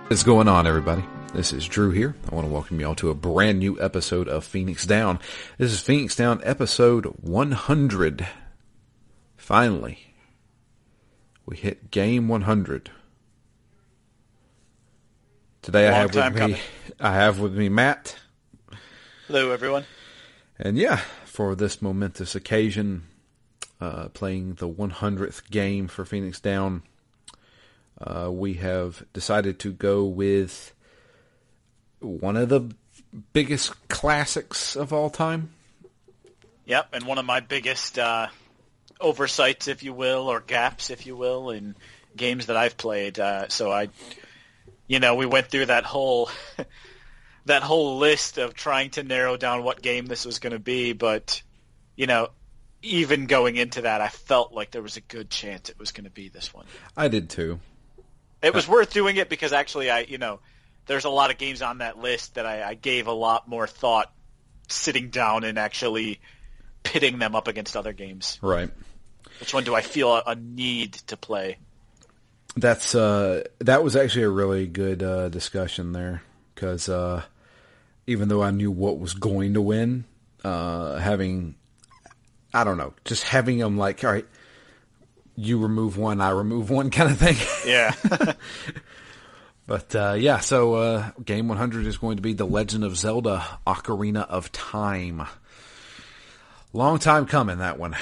What's going on, everybody? This is Drew here. I want to welcome you all to a brand new episode of Phoenix Down. This is Phoenix Down episode 100. Finally, we hit game 100. Today I have with me Matt. Hello, everyone. And yeah, for this momentous occasion, playing the 100th game for Phoenix Down, we have decided to go with one of the biggest classics of all time. Yep, and one of my biggest oversights, if you will, or gaps, if you will, in games that I've played. We went through that whole that whole list of trying to narrow down what game this was going to be, but even going into that, I felt like there was a good chance it was going to be this one. I did too. It was worth doing it because actually, there's a lot of games on that list that I gave a lot more thought sitting down and actually pitting them up against other games. Right. Which one do I feel a need to play? That was actually a really good discussion there, because even though I knew what was going to win, having them like, all right, you remove one, I remove one kind of thing. Yeah. But, so game 100 is going to be The Legend of Zelda, Ocarina of Time. Long time coming, that one.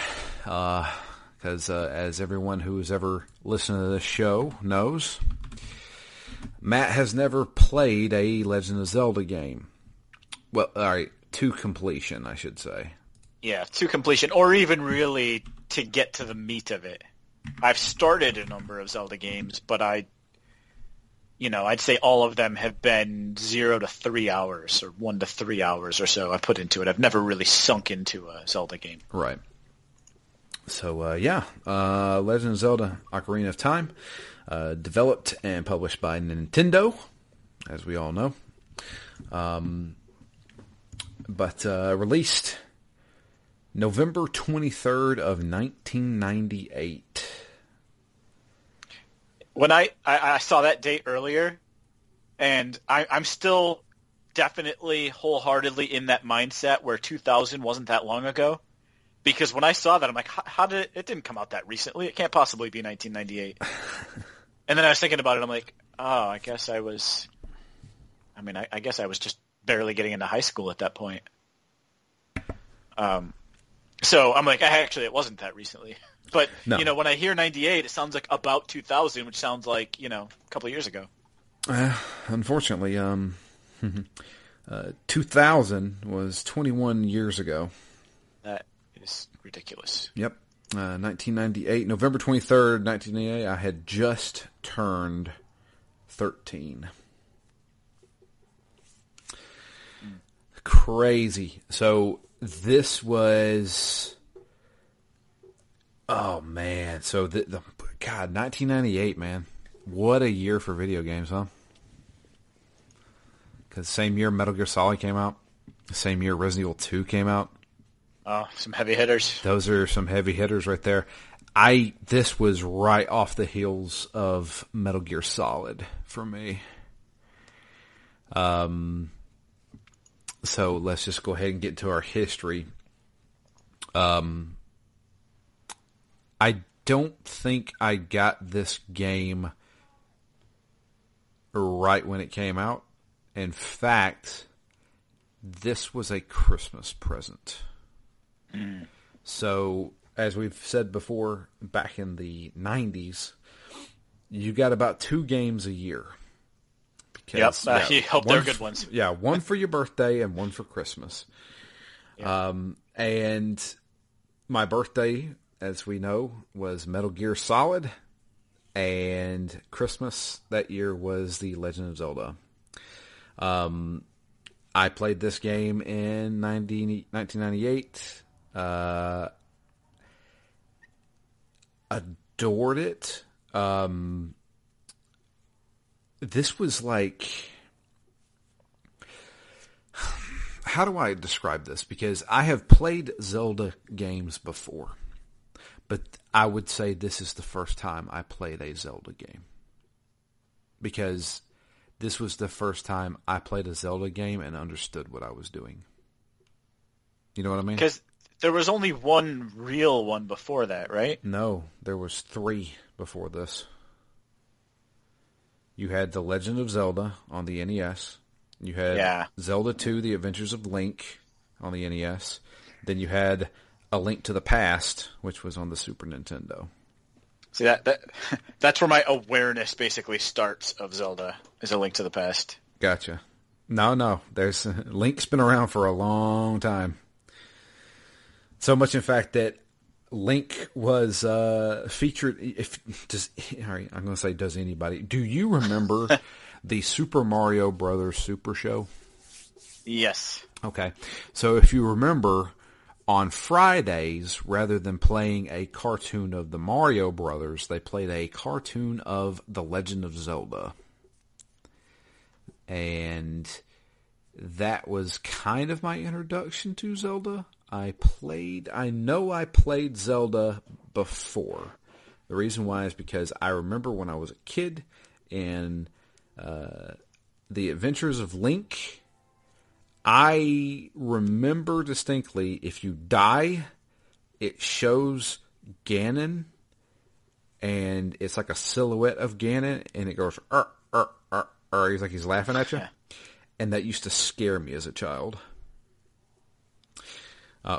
Because as everyone who has ever listened to this show knows, Matt has never played a Legend of Zelda game. Well, all right, to completion, I should say. Yeah, to completion, or even really to get to the meat of it. I've started a number of Zelda games, but I'd say all of them have been 0 to 3 hours, or 1 to 3 hours or so I put into it. I've never really sunk into a Zelda game. Right. So, Legend of Zelda Ocarina of Time, developed and published by Nintendo, as we all know. But released November 23rd of 1998. When I saw that date earlier, and I'm still definitely wholeheartedly in that mindset where 2000 wasn't that long ago. Because when I saw that, I'm like, it didn't come out that recently. It can't possibly be 1998. And then I was thinking about it. I'm like, I guess I was just barely getting into high school at that point. So I'm like, actually, it wasn't that recently. But, no. When I hear 98, it sounds like about 2000, which sounds like, a couple of years ago. Unfortunately, 2000 was 21 years ago. That is ridiculous. Yep. 1998, November 23rd, 1998, I had just turned 13. Crazy. So this was... Oh, man. So, God, 1998, man. What a year for video games, huh? Because same year Metal Gear Solid came out. The same year Resident Evil 2 came out. Oh, some heavy hitters. Those are some heavy hitters right there. This was right off the heels of Metal Gear Solid for me. So let's just go ahead and get into our history. I don't think I got this game right when it came out. In fact, this was a Christmas present. Mm. So, as we've said before, back in the 90s, you got about 2 games a year. Because, you hope they're good ones. Yeah, one for your birthday and one for Christmas. Yeah. And my birthday, as we know, was Metal Gear Solid, and Christmas that year was The Legend of Zelda. I played this game in 1998. Adored it. This was like... How do I describe this? Because I have played Zelda games before, but I would say this is the first time I played a Zelda game. Because this was the first time I played a Zelda game and understood what I was doing. You know what I mean? Because there was only one real one before that, right? No, there was 3 before this. You had The Legend of Zelda on the NES. You had Zelda 2, The Adventures of Link on the NES. Then you had A Link to the Past, which was on the Super Nintendo. See, that's where my awareness basically starts of Zelda, is A Link to the Past. Gotcha. No. There's Link's been around for a long time. So much, in fact, that Link was featured. I'm going to say, does anybody? Do you remember the Super Mario Brothers Super Show? Yes. Okay. So if you remember, on Fridays, rather than playing a cartoon of the Mario Brothers, they played a cartoon of The Legend of Zelda. And that was kind of my introduction to Zelda. I know I played Zelda before. The reason why is because I remember when I was a kid and The Adventures of Link, I remember distinctly, if you die, it shows Ganon, and it's like a silhouette of Ganon, and it goes, he's like he's laughing at you. And that used to scare me as a child.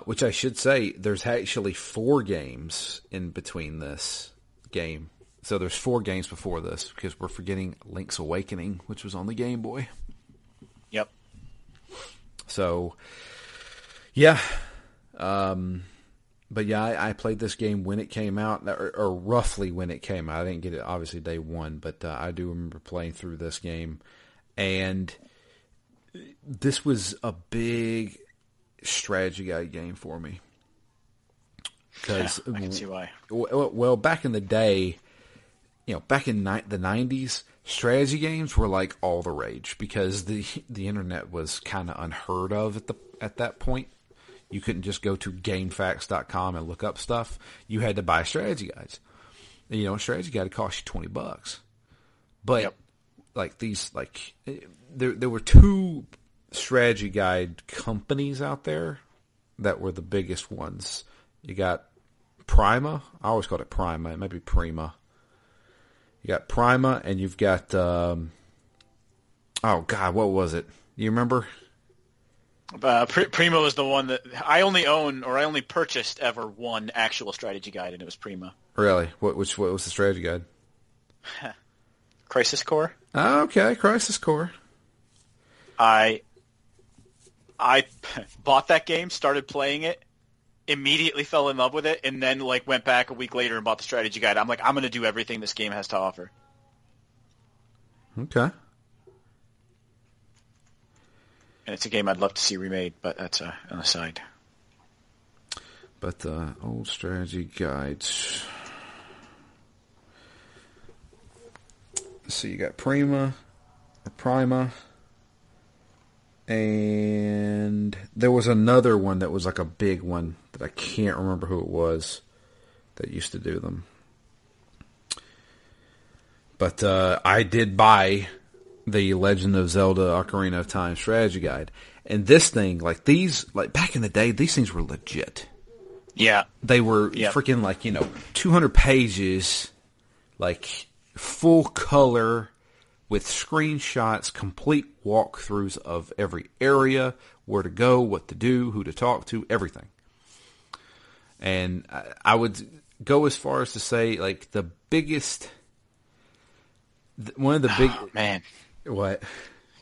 Which I should say, there's actually 4 games in between this game. So there's 4 games before this, because we're forgetting Link's Awakening, which was on the Game Boy. Yep. So, yeah. But yeah, I played this game when it came out, or roughly when it came out. I didn't get it, obviously, day one, but I do remember playing through this game. And this was a big strategy guide game for me. Because I can see why. Well, back in the day, back in the 90s, strategy games were like all the rage because the internet was kind of unheard of at that point. You couldn't just go to GameFAQs.com and look up stuff. You had to buy strategy guides. And, a strategy guide would cost you $20. But there were 2 strategy guide companies out there that were the biggest ones. You got Prima. I always called it Prima. It might be Prima. You got Prima, and you've got oh God, what was it? You remember? Prima was the one that I only purchased ever one actual strategy guide, and it was Prima. Really? What was the strategy guide? Crisis Core. Oh, okay, Crisis Core. I bought that game, started playing it, immediately fell in love with it, and then went back a week later and bought the strategy guide. I'm I'm going to do everything this game has to offer. Okay. And it's a game I'd love to see remade, but that's an aside. But old strategy guides. So you got Prima, and there was another one that was like a big one that I can't remember who it was that used to do them. But I did buy the Legend of Zelda Ocarina of Time strategy guide. And this thing, back in the day, these things were legit. Yeah. They were freaking 200 pages, full color with screenshots, complete walkthroughs of every area, where to go, what to do, who to talk to, everything. And I would go as far as to say, the biggest, one of the big... Oh, man. What?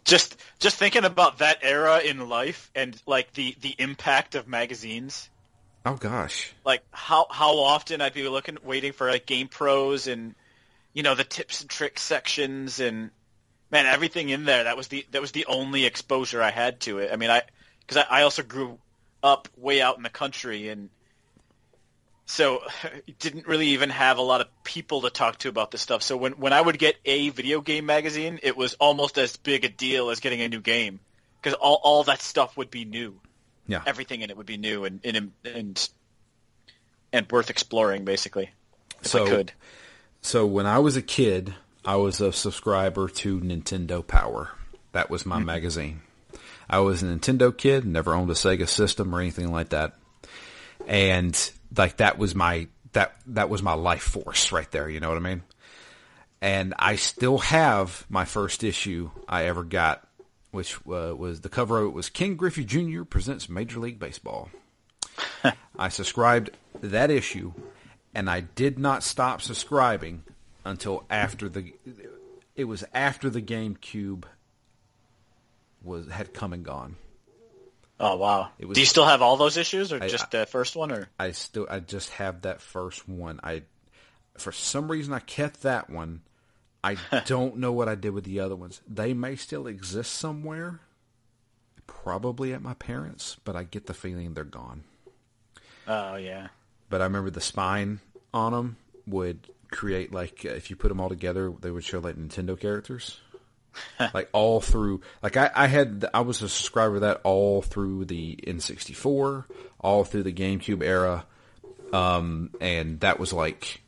Just thinking about that era in life and, the impact of magazines. Oh, gosh. How often I'd be waiting for, Game Pros and, the tips and tricks sections and... Man, everything in there, that was the only exposure I had to it. I mean, because I also grew up way out in the country, and so didn't really even have a lot of people to talk to about this stuff. So when I would get a video game magazine, it was almost as big a deal as getting a new game, because all that stuff would be new. Yeah, everything in it would be new and worth exploring, basically, if I could. So when I was a kid, I was a subscriber to Nintendo Power. That was my magazine. I was a Nintendo kid, never owned a Sega system or anything like that. And like that was my life force right there, you know what I mean? And I still have my first issue I ever got, which was the cover of it was Ken Griffey Jr. presents Major League Baseball. I subscribed to that issue, and I did not stop subscribing until after the GameCube had come and gone. Oh wow! Do you still have all those issues, or just the first one? Or I just have that first one. For some reason I kept that one. I don't know what I did with the other ones. They may still exist somewhere, probably at my parents', but I get the feeling they're gone. Oh yeah. But I remember the spine on them would create like if you put them all together, they would show like Nintendo characters. Like all through, like I was a subscriber to that all through the N64, all through the GameCube era, and that was like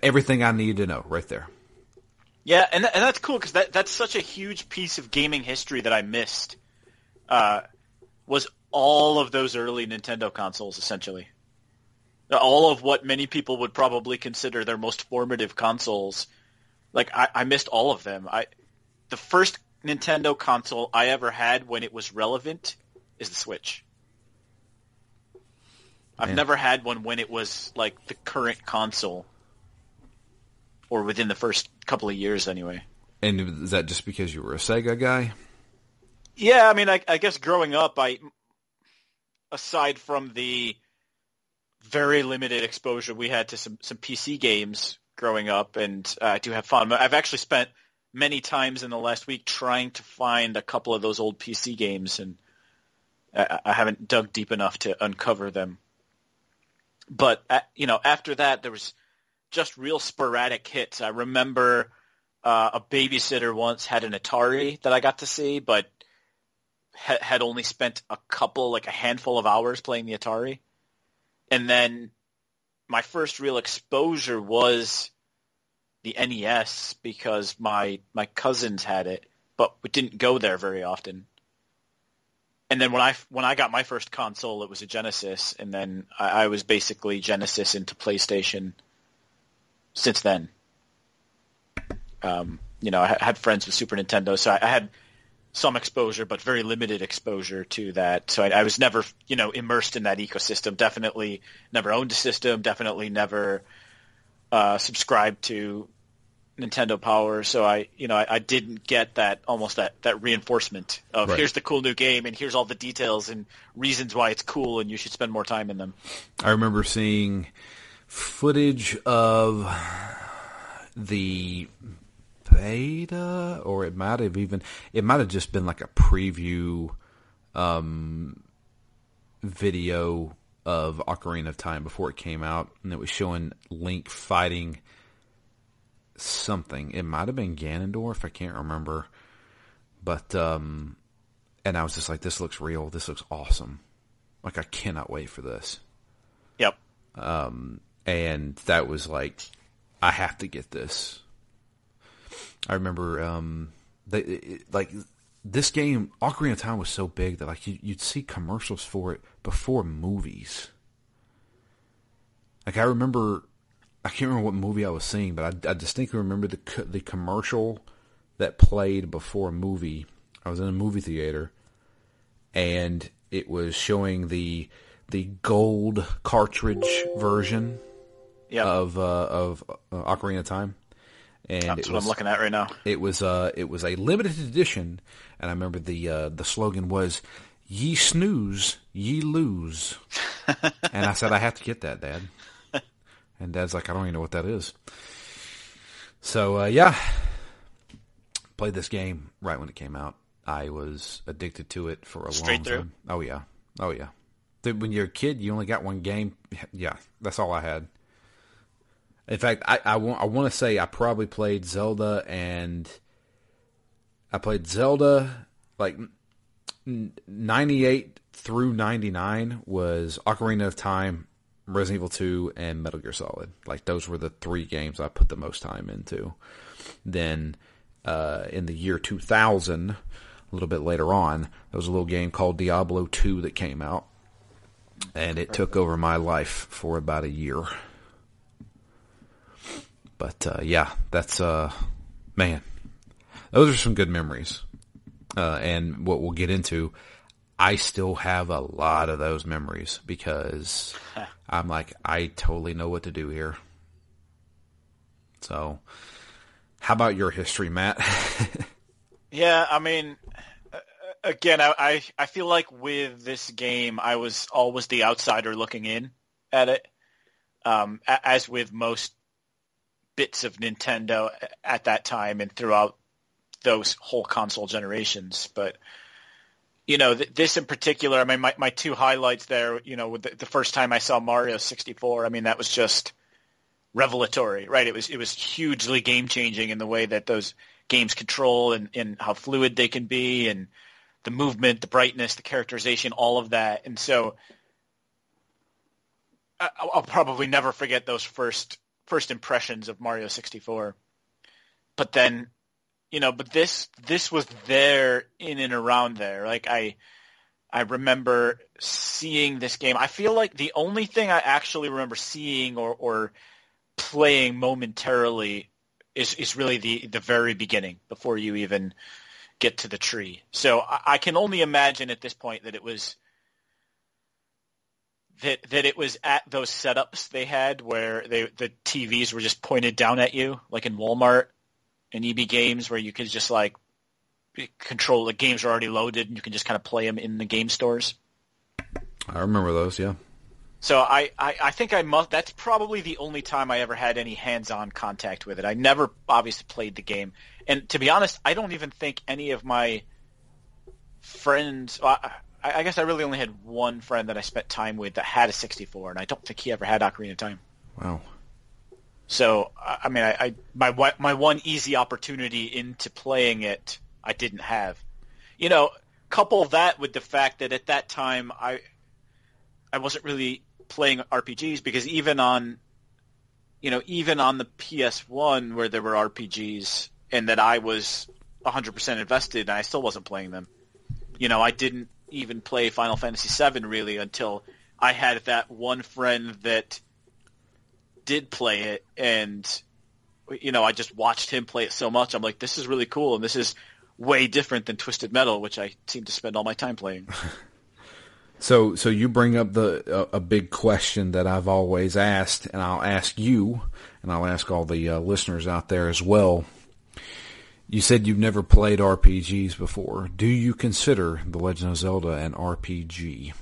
everything I needed to know right there. Yeah, and that's cool because that's such a huge piece of gaming history that I missed. Was all of those early Nintendo consoles essentially, all of what many people would probably consider their most formative consoles. Like, I missed all of them. The first Nintendo console I ever had when it was relevant is the Switch. I've never had one when it was, like, the current console. Or within the first couple of years, anyway. And is that just because you were a Sega guy? Yeah, I mean, I guess growing up, aside from the very limited exposure we had to some PC games growing up, and I do have fun. I've actually spent many times in the last week trying to find a couple of those old PC games, and I haven't dug deep enough to uncover them. But, after that, there was just real sporadic hits. I remember a babysitter once had an Atari that I got to see, but had only spent a handful of hours playing the Atari. And then my first real exposure was the NES because my cousins had it, but we didn't go there very often. And then when I got my first console, it was a Genesis, and then I was basically Genesis into PlayStation since then. I had friends with Super Nintendo, so I had some exposure, but very limited exposure to that. So I was never, immersed in that ecosystem. Definitely never owned a system. Definitely never subscribed to Nintendo Power. So I didn't get that reinforcement of Here's the cool new game and here's all the details and reasons why it's cool and you should spend more time in them. I remember seeing footage of the beta, or it might have just been like a preview video of Ocarina of Time before it came out, and it was showing Link fighting something. It might have been Ganondorf, I can't remember. But and I was just like, this looks real, this looks awesome. Like, I cannot wait for this. Yep. And that was like, I have to get this. I remember, this game, Ocarina of Time was so big that like you'd see commercials for it before movies. Like I can't remember what movie I was seeing, but I distinctly remember the commercial that played before a movie. I was in a movie theater, and it was showing the gold cartridge version of Ocarina of Time. And that's what I'm looking at right now. It was a limited edition, and I remember the slogan was "Ye snooze, ye lose," and I said, "I have to get that, Dad." And Dad's like, "I don't even know what that is." So played this game right when it came out. I was addicted to it for a long time. Oh yeah. When you're a kid, you only got one game. Yeah, that's all I had. In fact, I want to say I probably played Zelda, and I played Zelda like 98 through 99 was Ocarina of Time Resident Evil 2, and Metal Gear Solid. Like, those were the 3 games I put the most time into. Then, in the year 2000, a little bit later on, there was a little game called Diablo 2 that came out. And it took over my life for about a year. But, yeah, that's, man, those are some good memories. And what we'll get into, I still have a lot of those memories because I'm like, I totally know what to do here. So, how about your history, Matt? Yeah, I mean, again, I feel like with this game, I was always the outsider looking in at it, as with most bits of Nintendo at that time and throughout those whole console generations. But, you know, this in particular, I mean, my 2 highlights there, you know, with the first time I saw Mario 64, I mean, that was just revelatory, right? It was hugely game-changing in the way that those games control and how fluid they can be, and the movement, the brightness, the characterization, all of that. And so I'll probably never forget those first impressions of Mario 64. But then, you know, but this was there in and around there. Like I remember seeing this game. I feel like the only thing I actually remember seeing or playing momentarily is really the very beginning, before you even get to the tree. So I can only imagine at this point that it was that it was at those setups they had where the TVs were just pointed down at you, like in Walmart and EB Games, where you could just like control, the games are already loaded and you can just kind of play them in the game stores. I remember those, yeah. So I think that's probably the only time I ever had any hands-on contact with it. I never obviously played the game. And to be honest, I don't even think any of my friends, I guess I really only had one friend that I spent time with that had a 64, and I don't think he ever had Ocarina of Time. Wow. So, I mean, my one easy opportunity into playing it, I didn't have. You know, couple that with the fact that at that time I wasn't really playing RPGs, because even on the PS1 where there were RPGs and that I was 100% invested, and I still wasn't playing them. You know, I didn't even play Final Fantasy VII really until I had that one friend that did play it, and you know, I just watched him play it so much. I'm like, this is really cool, and this is way different than Twisted Metal, which I seem to spend all my time playing. So you bring up a big question that I've always asked, and I'll ask you, and I'll ask all the listeners out there as well. You said you've never played RPGs before. Do you consider The Legend of Zelda an RPG?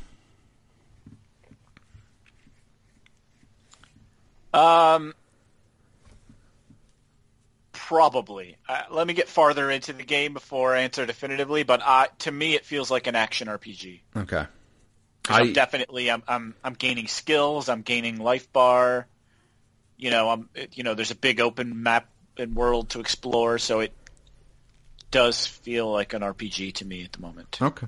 Probably. Let me get farther into the game before I answer definitively, but to me it feels like an action RPG. Okay. I'm gaining skills, I'm gaining life bar. You know, there's a big open map and world to explore, so it does feel like an RPG to me at the moment. Okay.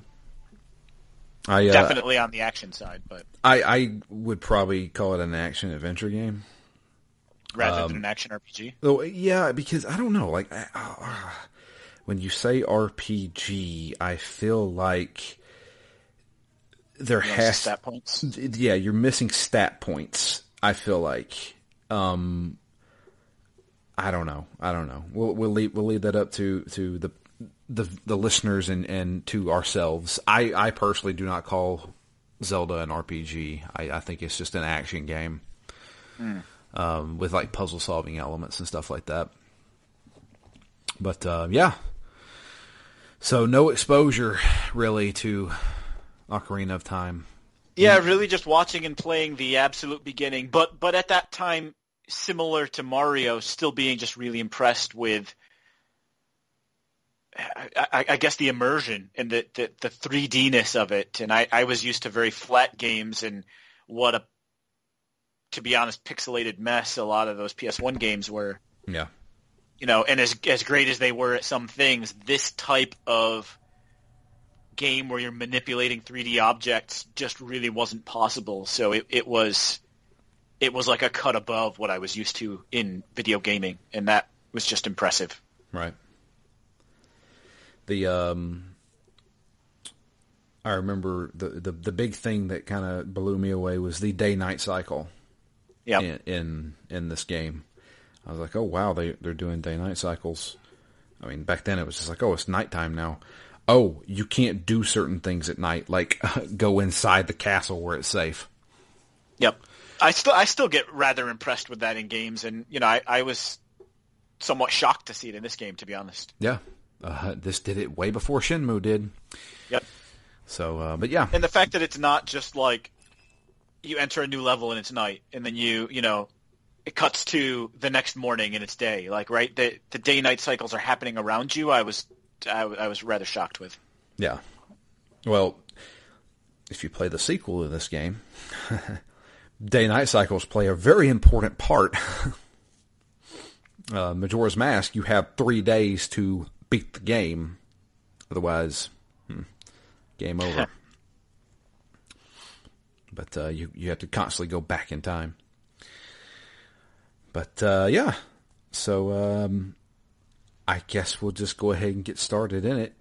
Definitely on the action side, but I would probably call it an action adventure game rather than an action RPG. Oh yeah, because I don't know, like when you say RPG, I feel like there has stat points. Yeah, you're missing stat points. I feel like I don't know. We'll leave that up to the listeners and to ourselves. I personally do not call Zelda an RPG. I think it's just an action game with like puzzle solving elements and stuff like that. But yeah, so no exposure really to Ocarina of Time. Yeah, really just watching and playing the absolute beginning. But at that time, similar to Mario, still being just really impressed with, I guess, the immersion and the 3D-ness of it. And I was used to very flat games, and what to be honest, pixelated mess a lot of those PS1 games were. Yeah. You know, and as great as they were at some things, this type of game where you're manipulating 3D objects just really wasn't possible. So it was it was like a cut above what I was used to in video gaming, and that was just impressive. Right. I remember the big thing that kind of blew me away was the day-night cycle. Yeah. In this game, I was like, oh wow, they're doing day-night cycles. I mean, back then it was just like, oh, it's nighttime now. Oh, you can't do certain things at night, like go inside the castle where it's safe. Yep. I still get rather impressed with that in games, and I was somewhat shocked to see it in this game, to be honest. Yeah, this did it way before Shenmue did. Yep. So, but yeah, and the fact that it's not just like you enter a new level and it's night, and then it cuts to the next morning and it's day. Like, right, the day-night cycles are happening around you. I was rather shocked with. Yeah. Well, if you play the sequel to this game, day-night cycles play a very important part. Majora's Mask, you have 3 days to beat the game. Otherwise, game over. But you have to constantly go back in time. But yeah, so I guess we'll just go ahead and get started in it.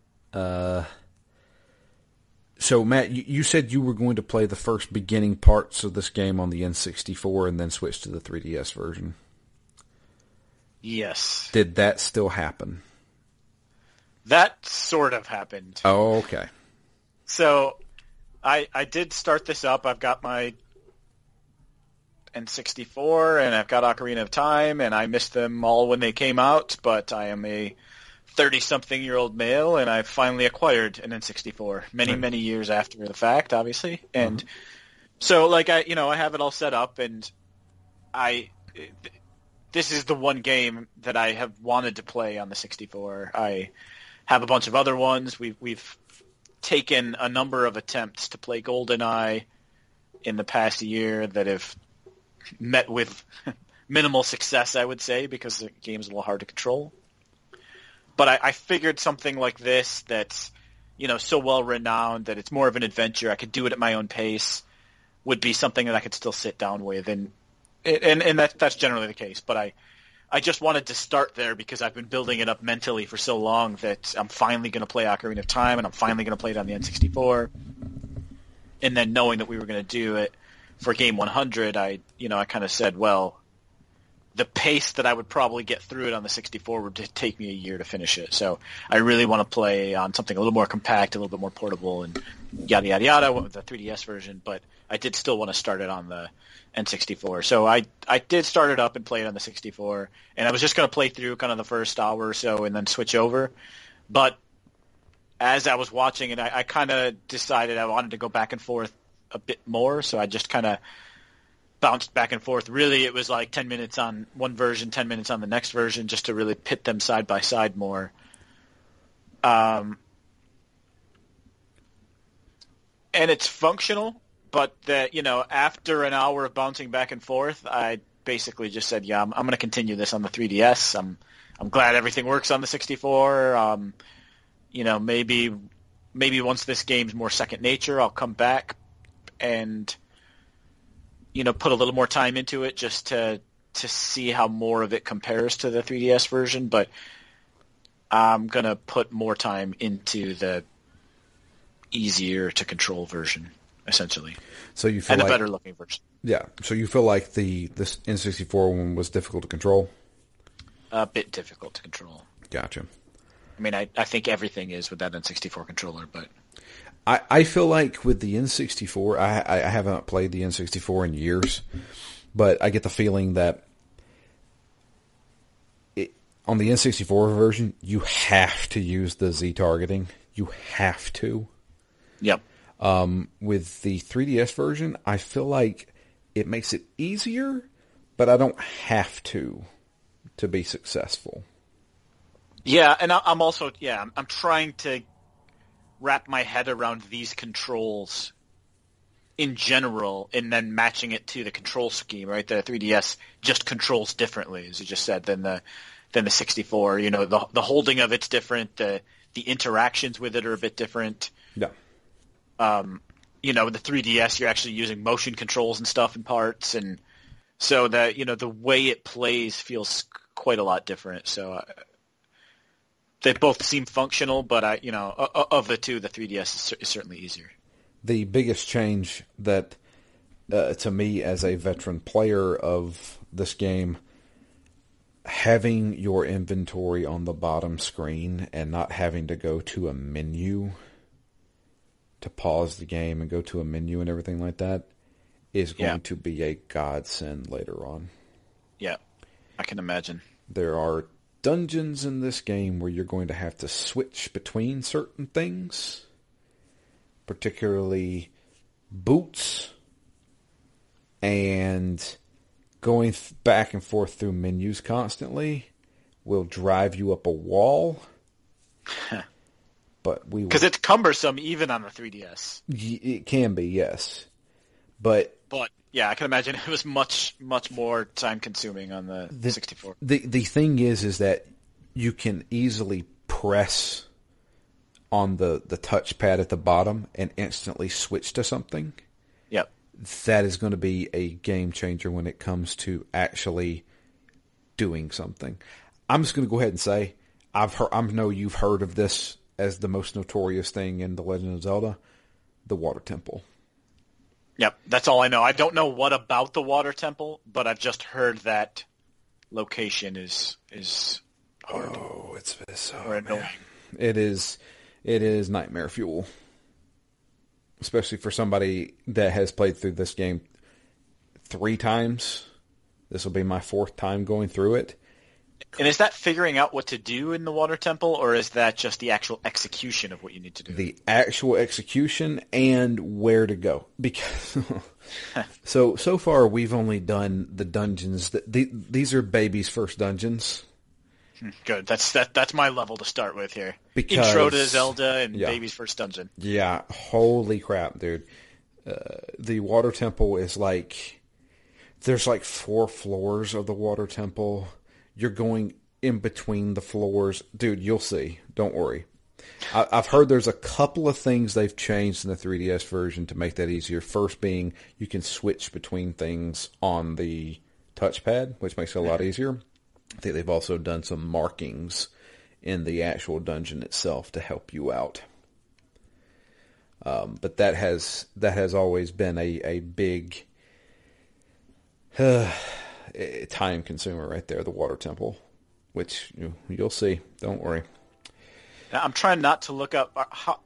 So Matt, you said you were going to play the first beginning parts of this game on the N64 and then switch to the 3DS version. Yes. Did that still happen? That sort of happened. Oh, okay. So I did start this up. I've got my N64 and I've got Ocarina of Time, and I missed them all when they came out, but I am a 30-something-year-old male, and I finally acquired an N64 many years after the fact, obviously. And so, like, I have it all set up, and this is the one game that I have wanted to play on the 64. I have a bunch of other ones. We've taken a number of attempts to play GoldenEye in the past year that have met with minimal success, I would say, because the game's a little hard to control. But I figured something like this that's, so well renowned that it's more of an adventure, I could do it at my own pace, would be something that I could still sit down with, and that's generally the case. But I just wanted to start there because I've been building it up mentally for so long that I'm finally going to play Ocarina of Time, and I'm finally going to play it on the N64. And then knowing that we were going to do it for Game 100, I kind of said, well, the pace that I would probably get through it on the 64 would take me a year to finish it. So I really want to play on something a little more compact, a little bit more portable, and yada, yada, yada. I went with the 3DS version, but I did still want to start it on the N64. So I did start it up and play it on the 64, and I was just going to play through kind of the first hour or so and then switch over. But as I was watching it, I kind of decided I wanted to go back and forth a bit more, so I just kind of bounced back and forth. Really, it was like 10 minutes on one version, 10 minutes on the next version, just to really pit them side by side more. And it's functional, but after an hour of bouncing back and forth, I basically just said, yeah, I'm going to continue this on the 3DS. I'm glad everything works on the 64. Maybe once this game's more second nature, I'll come back and put a little more time into it just to see how more of it compares to the 3DS version. But I'm going to put more time into the easier to control version, essentially. So you feel and a better looking version. Yeah. So you feel like this N64 one was difficult to control? A bit difficult to control. Gotcha. I mean, I think everything is with that N64 controller, but I feel like with the N64, I haven't played the N64 in years, but I get the feeling that on the N64 version, you have to use the Z targeting. You have to. Yep. With the 3DS version, I feel like it makes it easier, but I don't have to be successful. Yeah, and I'm also, I'm trying to wrap my head around these controls in general, and then matching it to the control scheme, right? The 3DS just controls differently, as you just said, than the 64. The holding of it's different. The interactions with it are a bit different. Yeah. The 3DS, you're actually using motion controls and stuff in parts, and So that, the way it plays feels quite a lot different. So they both seem functional, but of the two, the 3DS is certainly easier. The biggest change that, to me as a veteran player of this game, having your inventory on the bottom screen and not having to go to a menu to pause the game and go to a menu and everything like that is going to be a godsend later on. Yeah, I can imagine. There are dungeons in this game where you're going to have to switch between certain things, particularly boots, and going back and forth through menus constantly will drive you up a wall. But because it's cumbersome even on the 3DS. It can be, yes, but yeah, I can imagine it was much more time consuming on the 64. The thing is that you can easily press on the touchpad at the bottom and instantly switch to something. Yep. That is going to be a game changer when it comes to actually doing something. I'm just going to go ahead and say, I know you've heard of this as the most notorious thing in The Legend of Zelda, the Water Temple. Yep, that's all I know. I don't know what about the Water Temple, but I've just heard that location is hard. Oh, it's so annoying. It is nightmare fuel. Especially for somebody that has played through this game 3 times. This will be my 4th time going through it. And is that figuring out what to do in the Water Temple, or is that just the actual execution of what you need to do? The actual execution and where to go. Because so far we've only done the dungeons. These are baby's first dungeons. Good. That's my level to start with here. Because, intro to Zelda and baby's first dungeon. Yeah, holy crap, dude. The Water Temple is there's 4 floors of the Water Temple. You're going in between the floors. Dude, you'll see. Don't worry. I've heard there's a couple of things they've changed in the 3DS version to make that easier. First being you can switch between things on the touchpad, which makes it a lot easier. I think they've also done some markings in the actual dungeon itself to help you out. But that has always been a big time consumer right there, the Water Temple, which you'll see. Don't worry. Now, I'm trying not to look up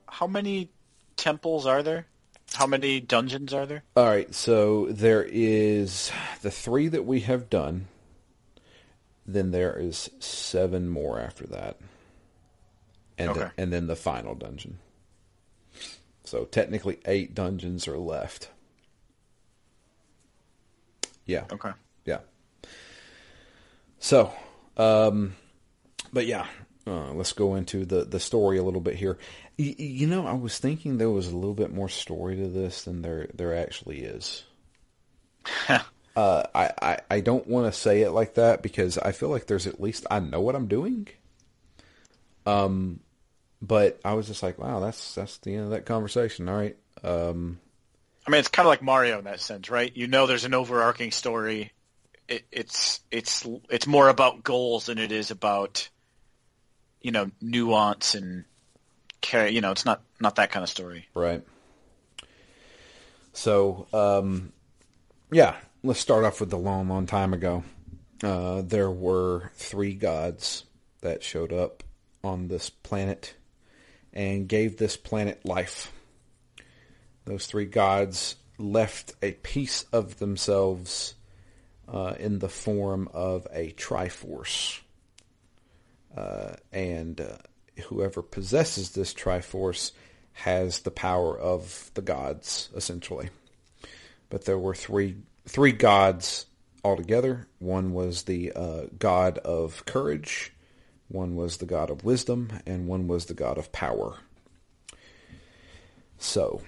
how many temples are there? How many dungeons are there? All right, so there is the 3 that we have done. Then there is 7 more after that. And and then the final dungeon. So technically 8 dungeons are left. Yeah. Okay. Yeah. So, but yeah, let's go into the story a little bit here. I was thinking there was a little bit more story to this than there actually is. I don't want to say it like that because I feel like there's at least I know what I'm doing. But I was just like, wow, that's the end of that conversation. All right. I mean, it's kind of like Mario in that sense, right? There's an overarching story. It's more about goals than it is about, nuance and care. It's not that kind of story. Right. So, yeah, let's start off with the long, long time ago. There were 3 gods that showed up on this planet and gave this planet life. Those 3 gods left a piece of themselves in the form of a Triforce. And whoever possesses this Triforce has the power of the gods, essentially. But there were three gods altogether. One was the god of courage, one was the god of wisdom, and one was the god of power. So,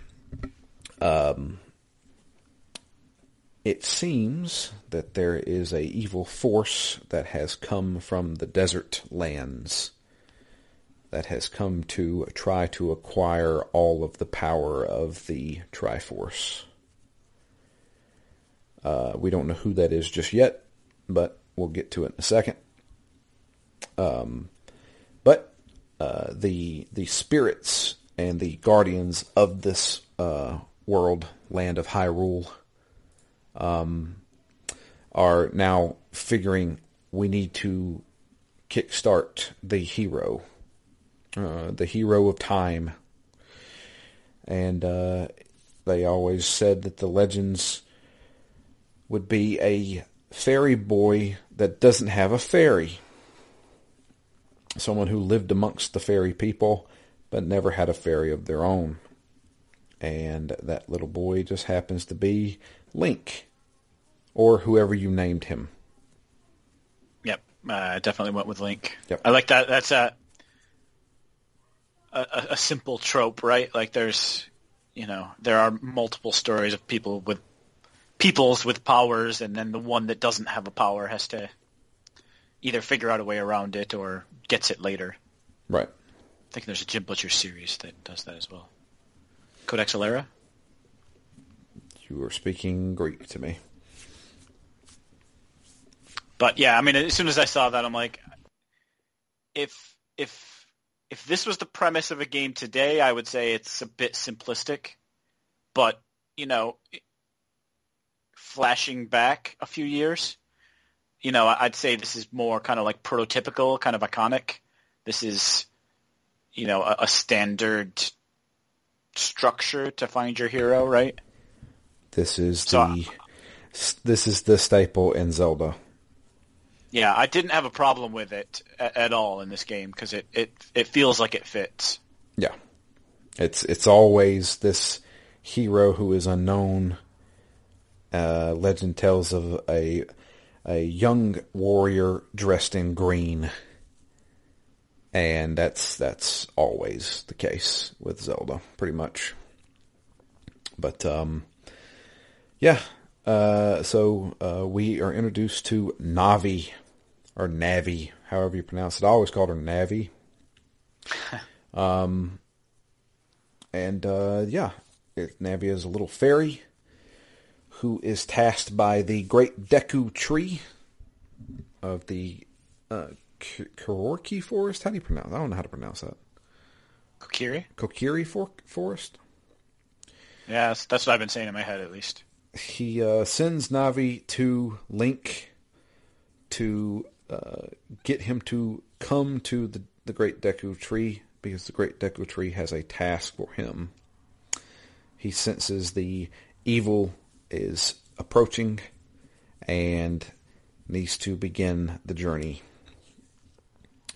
it seems that there is a evil force that has come from the desert lands that has come to try to acquire all of the power of the Triforce. We don't know who that is just yet, but we'll get to it in a second. But the spirits and the guardians of this world, land of Hyrule, are now figuring we need to kickstart the hero of time. And they always said that the legends would be a fairy boy that doesn't have a fairy. Someone who lived amongst the fairy people, but never had a fairy of their own. And that little boy just happens to be Link, or whoever you named him. Yep, I definitely went with Link. Yep. I like that. That's a simple trope, right? Like there are multiple stories of peoples with powers, and then the one that doesn't have a power has to either figure out a way around it or gets it later. Right. I think there's a Jim Butcher series that does that as well. Codex Alera? You were speaking Greek to me. But yeah, I mean, as soon as I saw that, I'm like, if this was the premise of a game today, I would say it's a bit simplistic. But, flashing back a few years, I'd say this is more kind of like prototypical, kind of iconic. This is, a standard structure to find your hero, right? This is the staple in Zelda. Yeah, I didn't have a problem with it at all in this game because it feels like it fits. Yeah, it's always this hero who is unknown. Legend tells of a young warrior dressed in green, and that's always the case with Zelda, pretty much. But yeah. So we are introduced to Navi, or Navi, however you pronounce it. I always called her Navi. Navi is a little fairy who is tasked by the Great Deku Tree of the Kororki Forest. How do you pronounce that? I don't know how to pronounce that. Kokiri Forest? Yeah, that's what I've been saying in my head, at least. He sends Navi to Link to get him to come to the Great Deku Tree, because the Great Deku Tree has a task for him. He senses the evil is approaching and needs to begin the journey.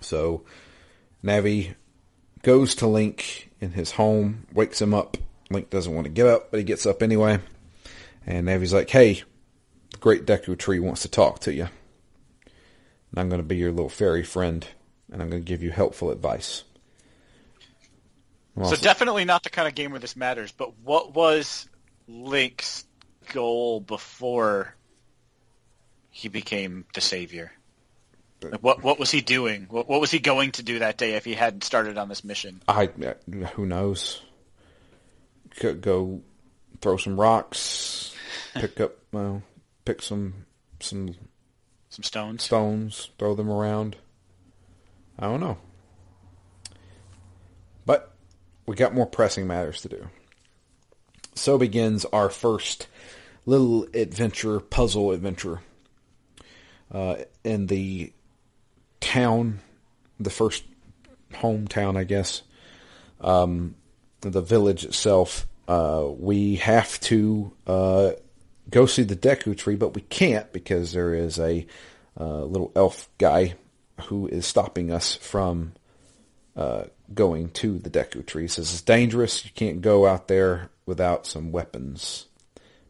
So Navi goes to Link in his home, wakes him up. Link doesn't want to get up, but he gets up anyway. And Navi's like, hey, the Great Deku Tree wants to talk to you. And I'm going to be your little fairy friend, and I'm going to give you helpful advice. So definitely not the kind of game where this matters, but what was Link's goal before he became the savior? Like what was he doing? What was he going to do that day if he hadn't started on this mission? Who knows? Could go throw some rocks, pick some stones, throw them around. I don't know. But we got more pressing matters to do. So begins our first little puzzle adventure. In the town, the first hometown, I guess, the village itself, we have to go see the Deku Tree, but we can't because there is a little elf guy who is stopping us from going to the Deku Tree. He says it's dangerous. You can't go out there without some weapons.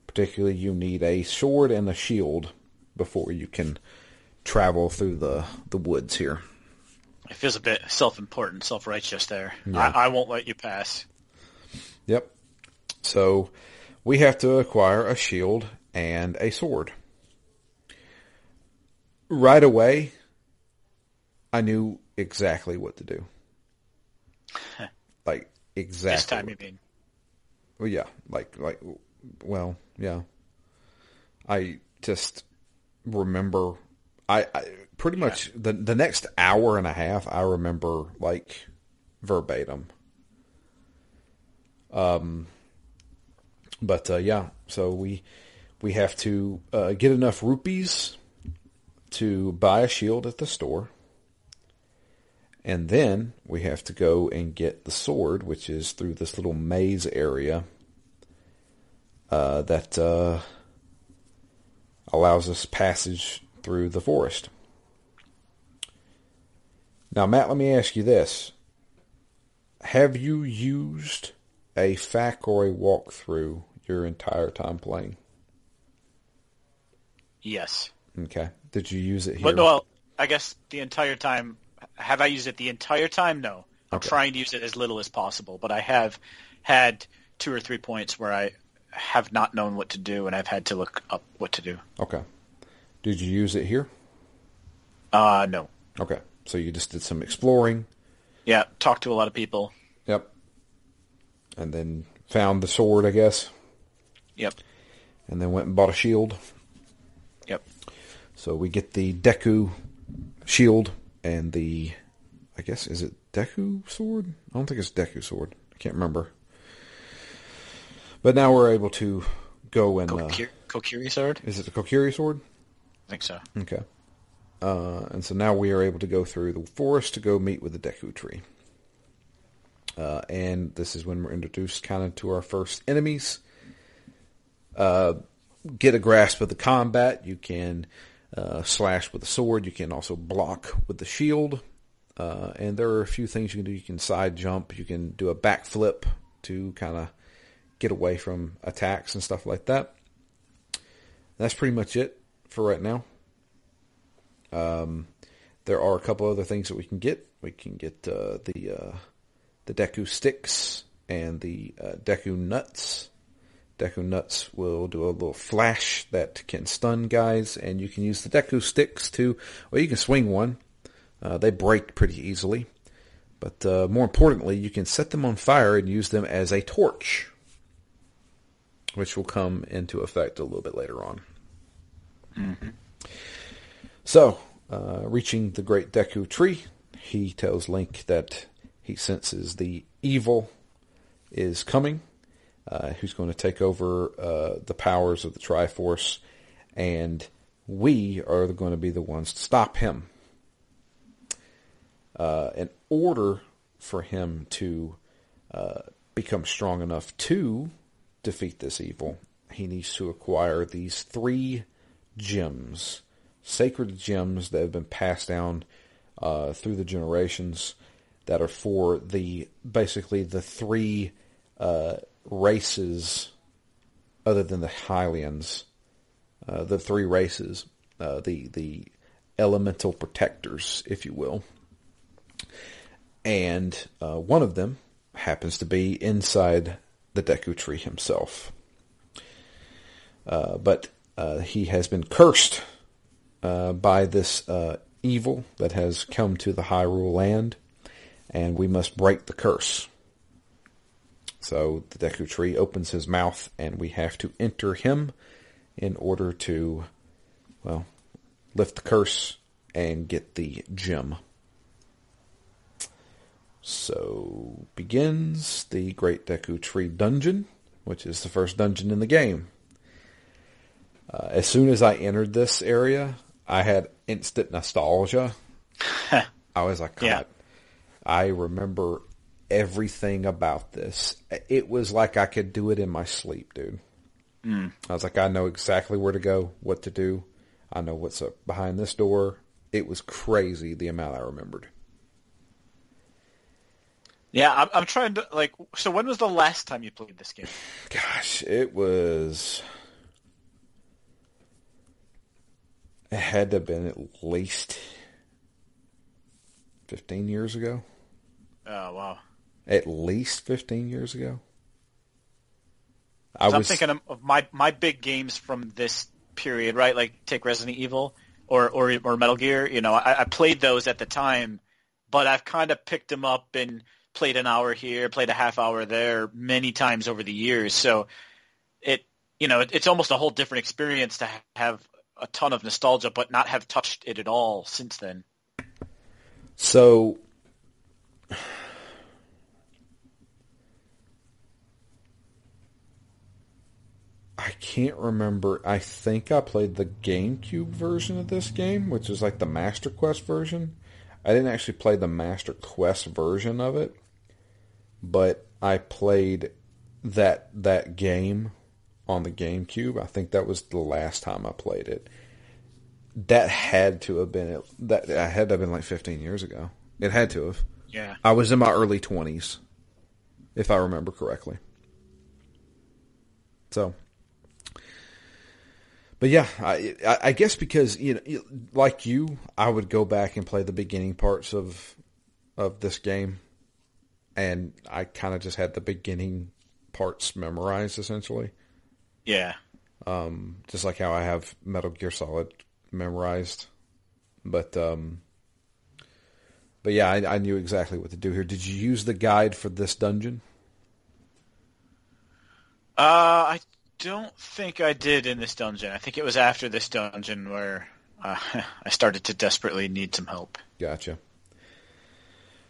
Particularly, you need a sword and a shield before you can travel through the woods here. It feels a bit self-important, self-righteous there. Yeah. I won't let you pass. Yep. So we have to acquire a shield and a sword. Right away, I knew exactly what to do. Like, exactly. This time, you mean? Well, yeah. Yeah. I just remember, I pretty much the next hour and a half I remember like verbatim. But yeah, so we have to get enough rupees to buy a shield at the store. And then we have to go and get the sword, which is through this little maze area that allows us passage through the forest. Now, Matt, let me ask you this. Have you used a FAQ or a walkthrough your entire time playing? Yes. Okay. Did you use it here? But, well, I guess the entire time. Have I used it the entire time? No. I'm trying to use it as little as possible, but I have had 2 or 3 points where I have not known what to do, and I've had to look up what to do. Okay. Did you use it here? No. Okay. So you just did some exploring. Yeah, talked to a lot of people. Yep. And then found the sword, I guess. Yep. And then went and bought a shield. Yep. So we get the Deku shield and the, I guess, is it Deku sword? I don't think it's Deku sword. I can't remember. But now we're able to go and... Kokiri sword? Is it the Kokiri sword? I think so. Okay. And so now we are able to go through the forest to go meet with the Deku tree. And this is when we're introduced kind of to our first enemies. Get a grasp of the combat. You can slash with the sword. You can also block with the shield. And there are a few things you can do. You can side jump. You can do a backflip to kind of get away from attacks and stuff like that. That's pretty much it for right now. There are a couple other things that we can get. We can get the Deku sticks and the Deku nuts. Deku nuts will do a little flash that can stun guys, and you can use the Deku sticks to, well, you can swing one. They break pretty easily. But more importantly, you can set them on fire and use them as a torch, which will come into effect a little bit later on. Mm-hmm. So, reaching the Great Deku Tree, he tells Link that he senses the evil is coming, who's going to take over the powers of the Triforce, and we are going to be the ones to stop him. In order for him to become strong enough to defeat this evil, he needs to acquire these 3 gems, sacred gems that have been passed down through the generations, that are for basically the 3 races other than the Hylians, the 3 races, the elemental protectors, if you will. And one of them happens to be inside the Deku Tree himself. But he has been cursed by this evil that has come to the Hyrule land, and we must break the curse. So the Deku Tree opens his mouth, and we have to enter him in order to, well, lift the curse and get the gem. So begins the Great Deku Tree dungeon, which is the first dungeon in the game. As soon as I entered this area, I had instant nostalgia. I was like, God, yeah. I remember everything about this. It was like I could do it in my sleep, dude. I was like, I know exactly where to go, what to do. I know what's up behind this door. It was crazy the amount I remembered. Yeah, I'm trying to, like, so when was the last time you played this game? Gosh, it had to have been at least 15 years ago. Oh, wow. At least 15 years ago. I'm thinking of my big games from this period, right? Like, take Resident Evil or Metal Gear. You know, I played those at the time, but I've kind of picked them up and played an hour here, played a half hour there many times over the years. So it's almost a whole different experience to have a ton of nostalgia, but not have touched it at all since then. So, I can't remember. I think I played the GameCube version of this game, which is like the Master Quest version. I didn't actually play the Master Quest version of it, but I played that game on the GameCube. I think that was the last time I played it. That had to have been like 15 years ago. It had to have. Yeah. I was in my early 20s, if I remember correctly. So, but yeah, I guess because like you, I would go back and play the beginning parts of this game, and I kind of just had the beginning parts memorized essentially. Yeah. Just like how I have Metal Gear Solid memorized, but yeah, I knew exactly what to do here. Did you use the guide for this dungeon? I don't think I did in this dungeon. I think it was after this dungeon where I started to desperately need some help. Gotcha.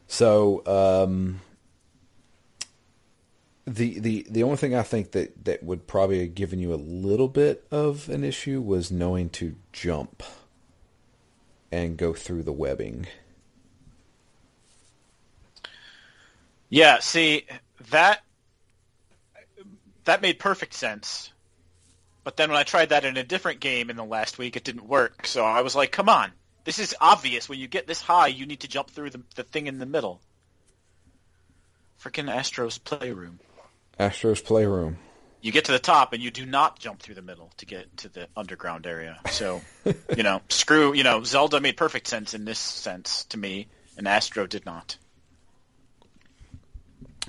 So, the only thing I think that would probably have given you a little bit of an issue was knowing to jump and go through the webbing. Yeah, see, that made perfect sense. But then when I tried that in a different game in the last week, it didn't work. So I was like, come on. This is obvious. When you get this high, you need to jump through the thing in the middle. Frickin' Astro's Playroom. Astro's Playroom. You get to the top, and you do not jump through the middle to get to the underground area. So, Zelda made perfect sense in this sense to me, and Astro did not.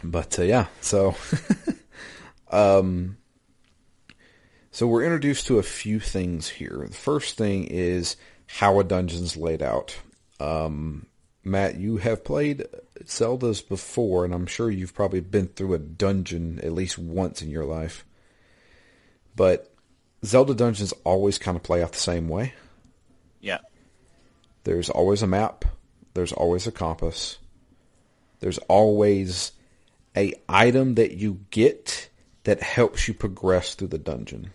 But, yeah, so... So we're introduced to a few things here. The first thing is how a dungeon's laid out. Matt, you have played Zeldas before, and I'm sure you've probably been through a dungeon at least once in your life. But Zelda dungeons always kind of play out the same way. Yeah. There's always a map. There's always a compass. There's always a item that you get that helps you progress through the dungeon.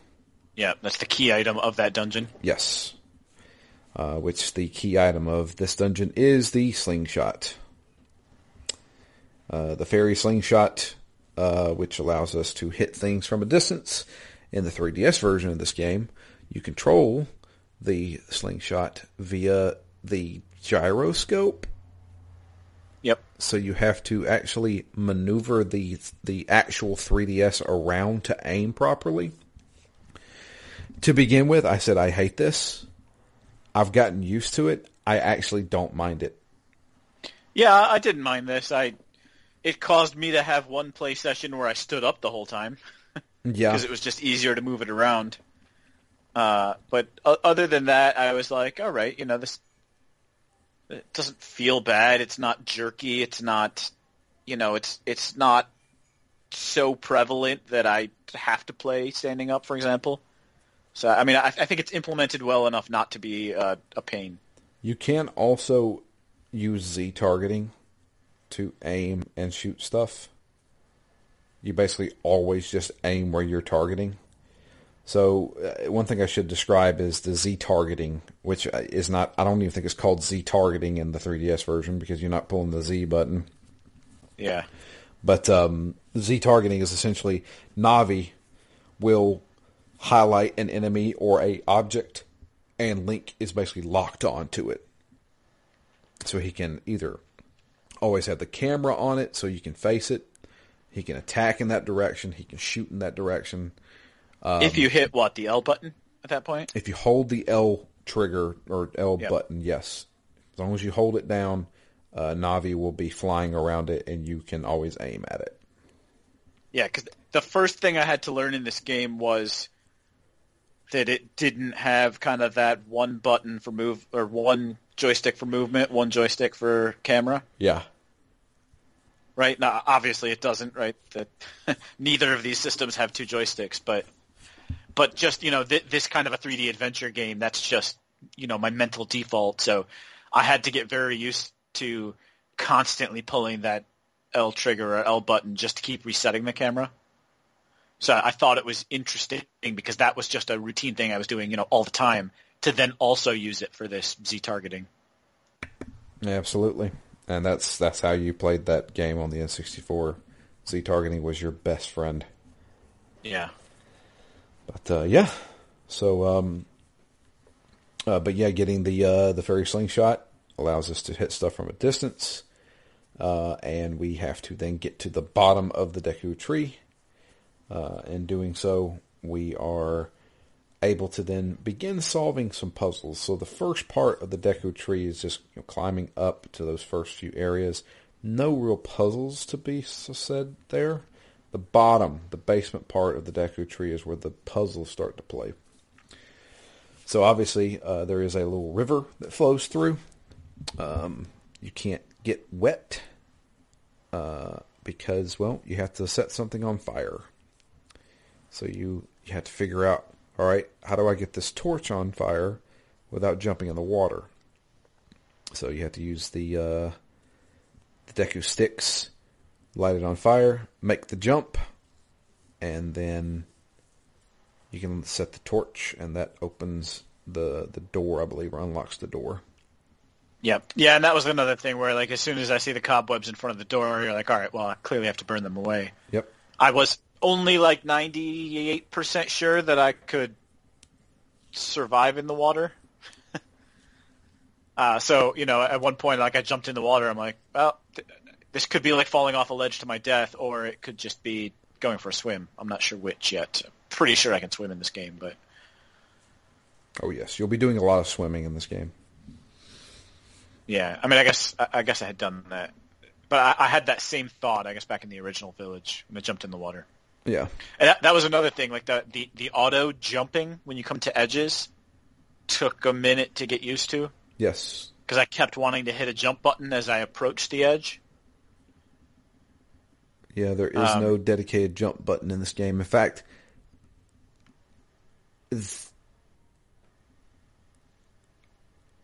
Yeah, that's the key item of that dungeon. Yes. Which the key item of this dungeon is the slingshot. The fairy slingshot, which allows us to hit things from a distance. In the 3DS version of this game, you control the slingshot via the gyroscope. Yep. So you have to actually maneuver the actual 3DS around to aim properly. To begin with, I said I hate this. I've gotten used to it. I actually don't mind it. Yeah, I didn't mind this. It caused me to have one play session where I stood up the whole time. Yeah. Because it was just easier to move it around. But other than that, I was like, all right, this... It doesn't feel bad. It's not jerky. It's not, it's not so prevalent that I have to play standing up, for example. So, I mean, I think it's implemented well enough not to be a pain. You can also use Z targeting to aim and shoot stuff. You basically always just aim where you're targeting. So one thing I should describe is the Z targeting, which is not, I don't even think it's called Z targeting in the 3DS version because you're not pulling the Z button. Yeah. But Z targeting is essentially Navi will highlight an enemy or a object and Link is basically locked onto it. So he can either always have the camera on it so you can face it. He can attack in that direction. He can shoot in that direction. If you hit, the L button at that point? If you hold the L trigger or L button, yes. As long as you hold it down, Navi will be flying around it and you can always aim at it. Yeah, because the first thing I had to learn in this game was that it didn't have kind of that one button for move, or one joystick for movement, one joystick for camera. Yeah. Right? Now, obviously it doesn't, right? That neither of these systems have two joysticks, but But just, this kind of a 3D adventure game, that's just, my mental default. So I had to get very used to constantly pulling that L trigger or L button just to keep resetting the camera. So I thought it was interesting because that was just a routine thing I was doing, all the time, to then also use it for this Z targeting. Yeah, absolutely. And that's how you played that game on the N64. Z targeting was your best friend. Yeah. But yeah. So but yeah, getting the fairy slingshot allows us to hit stuff from a distance. And we have to then get to the bottom of the Deku tree. In doing so, we are able to then begin solving some puzzles. So the first part of the Deku tree is just climbing up to those first few areas. No real puzzles to be said there. The bottom, the basement part of the Deku tree is where the puzzles start to play. So obviously there is a little river that flows through. You can't get wet because, well, you have to set something on fire. So you have to figure out, all right, how do I get this torch on fire without jumping in the water? So you have to use the Deku sticks, light it on fire, make the jump, and then you can set the torch, and that opens the door, I believe, or unlocks the door. Yep. Yeah, and that was another thing where, like, as soon as I see the cobwebs in front of the door, you're like, all right, well, I clearly have to burn them away. Yep. I was only like 98% sure that I could survive in the water. So, at one point, like, I jumped in the water. I'm like, well, this could be like falling off a ledge to my death, or it could just be going for a swim. I'm not sure which yet. Pretty sure I can swim in this game, but... Oh, yes. You'll be doing a lot of swimming in this game. Yeah. I mean, I guess I had done that. But I had that same thought, I guess, back in the original village when I jumped in the water. Yeah. And that was another thing, like the auto jumping when you come to edges took a minute to get used to. Yes. Because I kept wanting to hit a jump button as I approached the edge. Yeah, there is no dedicated jump button in this game. In fact,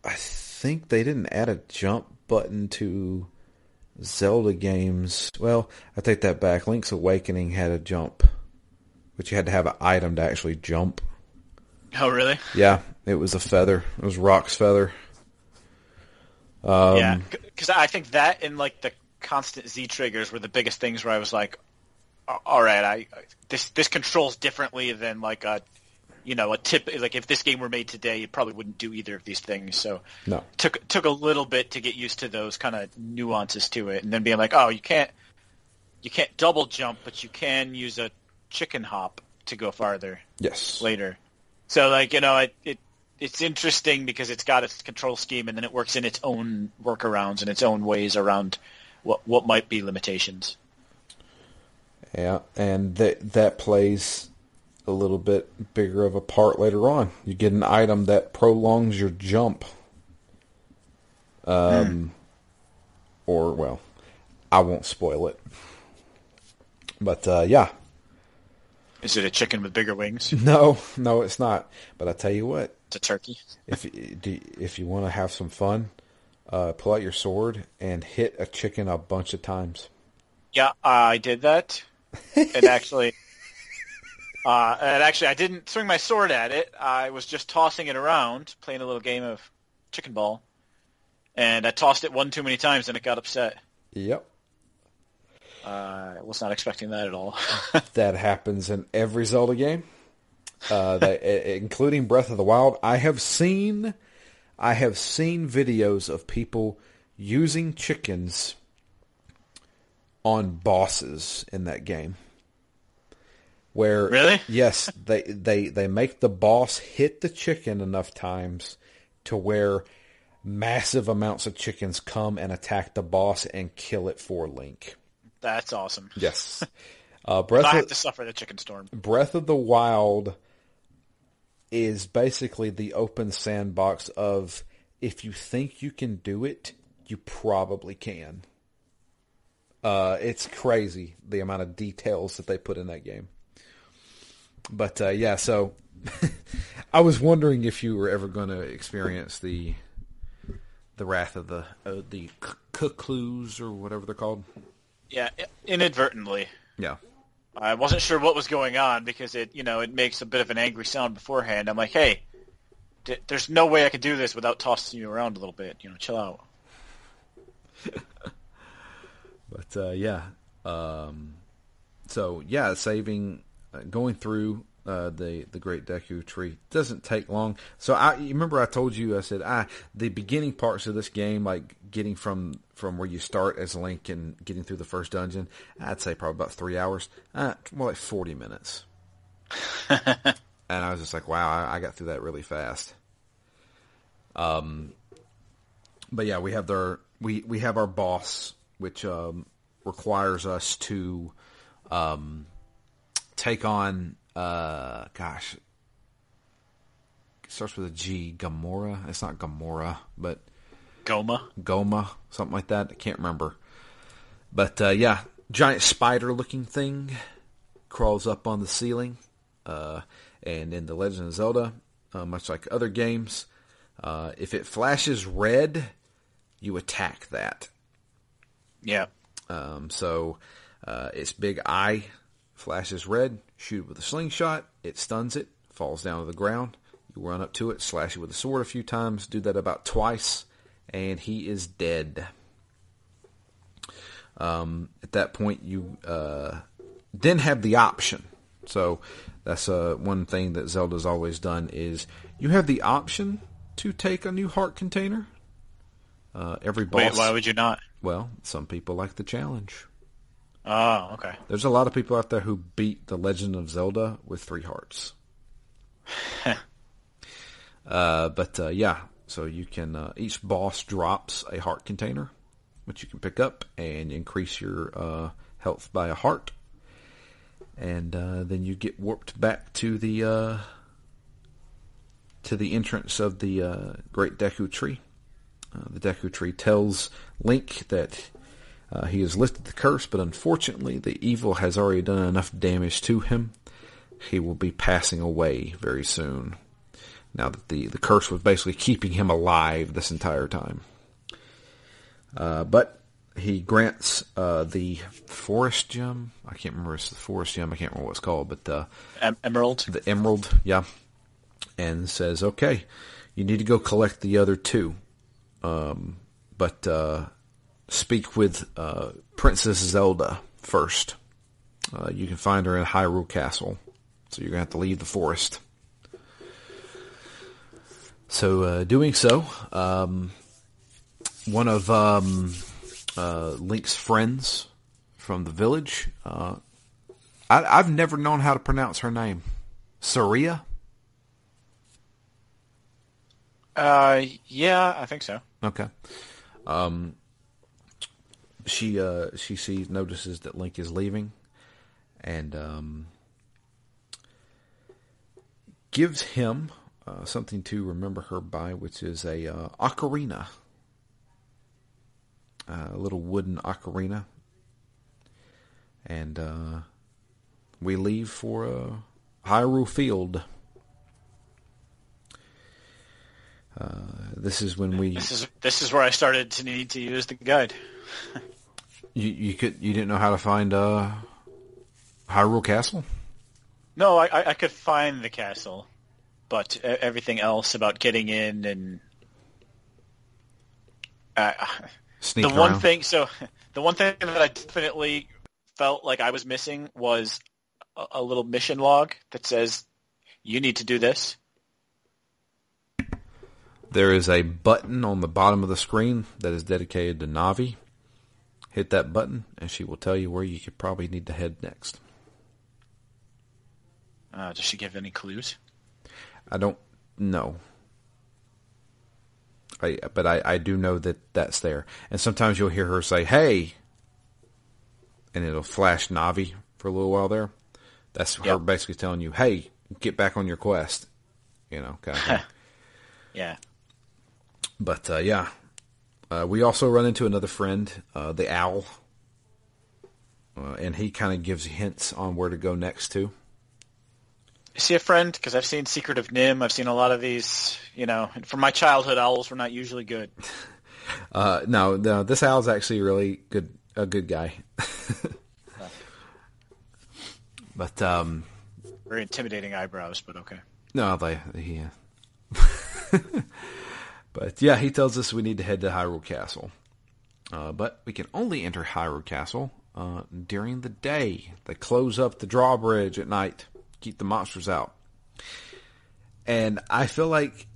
I think they didn't add a jump button to Zelda games. Well, I take that back. Link's Awakening had a jump, but you had to have an item to actually jump. Oh, really? Yeah, it was a feather. It was Rock's feather. Yeah, because I think that and like the constant Z triggers were the biggest things where I was like, all right, this controls differently than like a tip. Like if this game were made today, you probably wouldn't do either of these things. So no, took a little bit to get used to those kind of nuances to it, and then being like, oh, you can't double jump, but you can use a chicken hop to go farther. Yes. Later. So like it's interesting because it's got its control scheme, and then it works in its own workarounds and its own ways around what might be limitations. Yeah, and that plays a little bit bigger of a part later on. You get an item that prolongs your jump. Or, well, I won't spoil it. But, yeah. Is it a chicken with bigger wings? No, it's not. But I tell you what. It's a turkey. If you want to have some fun, pull out your sword and hit a chicken a bunch of times. Yeah, I did that. And actually, I didn't swing my sword at it. I was just tossing it around, playing a little game of chicken ball. And I tossed it one too many times, and it got upset. Yep. I was not expecting that at all. That happens in every Zelda game, including Breath of the Wild. I have seen videos of people using chickens on bosses in that game. Where really? Yes, they make the boss hit the chicken enough times to where massive amounts of chickens come and attack the boss and kill it for Link. That's awesome. Yes. I have to suffer the chicken storm. Breath of the Wild is basically the open sandbox of if you think you can do it, you probably can. It's crazy the amount of details that they put in that game. But yeah, so I was wondering if you were ever going to experience the wrath of the Cuckoos or whatever they're called. Yeah, inadvertently. Yeah. I wasn't sure what was going on because it makes a bit of an angry sound beforehand. I'm like, hey, there's no way I could do this without tossing you around a little bit. Chill out. But yeah. So yeah, going through the Great Deku Tree doesn't take long. So you remember I told you, I said the beginning parts of this game, like getting from where you start as Link and getting through the first dungeon, I'd say probably about 3 hours, more like 40 minutes. And I was just like, wow, I got through that really fast. But yeah, we have our boss, which requires us to take on it starts with a G, Gamora. It's not Gamora, but Goma, something like that. I can't remember. But yeah, giant spider-looking thing crawls up on the ceiling. And in The Legend of Zelda, much like other games, if it flashes red, you attack that. Yeah. So its big eye flashes red, shoot it with a slingshot, it stuns it, falls down to the ground. You run up to it, slash it with a sword a few times, do that about twice, and he is dead. At that point, you then have the option. So that's one thing that Zelda's always done is you have the option to take a new heart container. Every boss. Wait, why would you not? Well, some people like the challenge. Oh, okay. There's a lot of people out there who beat The Legend of Zelda with 3 hearts. But yeah, so you can each boss drops a heart container, which you can pick up and increase your health by a heart. And then you get warped back to the entrance of the Great Deku Tree. The Deku Tree tells Link that he has lifted the curse, but unfortunately the evil has already done enough damage to him. He will be passing away very soon. Now that the curse was basically keeping him alive this entire time. But he grants the forest gem. I can't remember if it's the forest gem. I can't remember what it's called, but Emerald. The emerald, yeah. And says, okay, you need to go collect the other 2. But speak with Princess Zelda first. You can find her in Hyrule Castle. So you're going to have to leave the forest. So doing so, one of Link's friends from the village, I've never known how to pronounce her name. Saria? Yeah, I think so. Okay. She notices that Link is leaving, and gives him something to remember her by, which is a ocarina, a little wooden ocarina, and we leave for Hyrule Field. This is when we. This is where I started to need to use the guide. You didn't know how to find Hyrule Castle? No, I could find the castle, but everything else about getting in and Sneak the around. one thing. So the one thing that I definitely felt like I was missing was a little mission log that says you need to do this. There is a button on the bottom of the screen that is dedicated to Navi. Hit that button, and she will tell you where you could probably need to head next. Does she give any clues? I don't know. But I do know that that's there. And sometimes you'll hear her say, hey! And it'll flash Navi for a little while there. That's her basically telling you, hey, get back on your quest. Kind of thing. Yeah. But, yeah. We also run into another friend, the owl. And he kind of gives hints on where to go next, too. Is he a friend? Because I've seen Secret of Nim. I've seen a lot of these. From my childhood, owls were not usually good. No, this owl's actually really good. A good guy. But very intimidating eyebrows, but okay. No, But yeah, he tells us we need to head to Hyrule Castle. But we can only enter Hyrule Castle during the day. They close up the drawbridge at night, keep the monsters out. And I feel like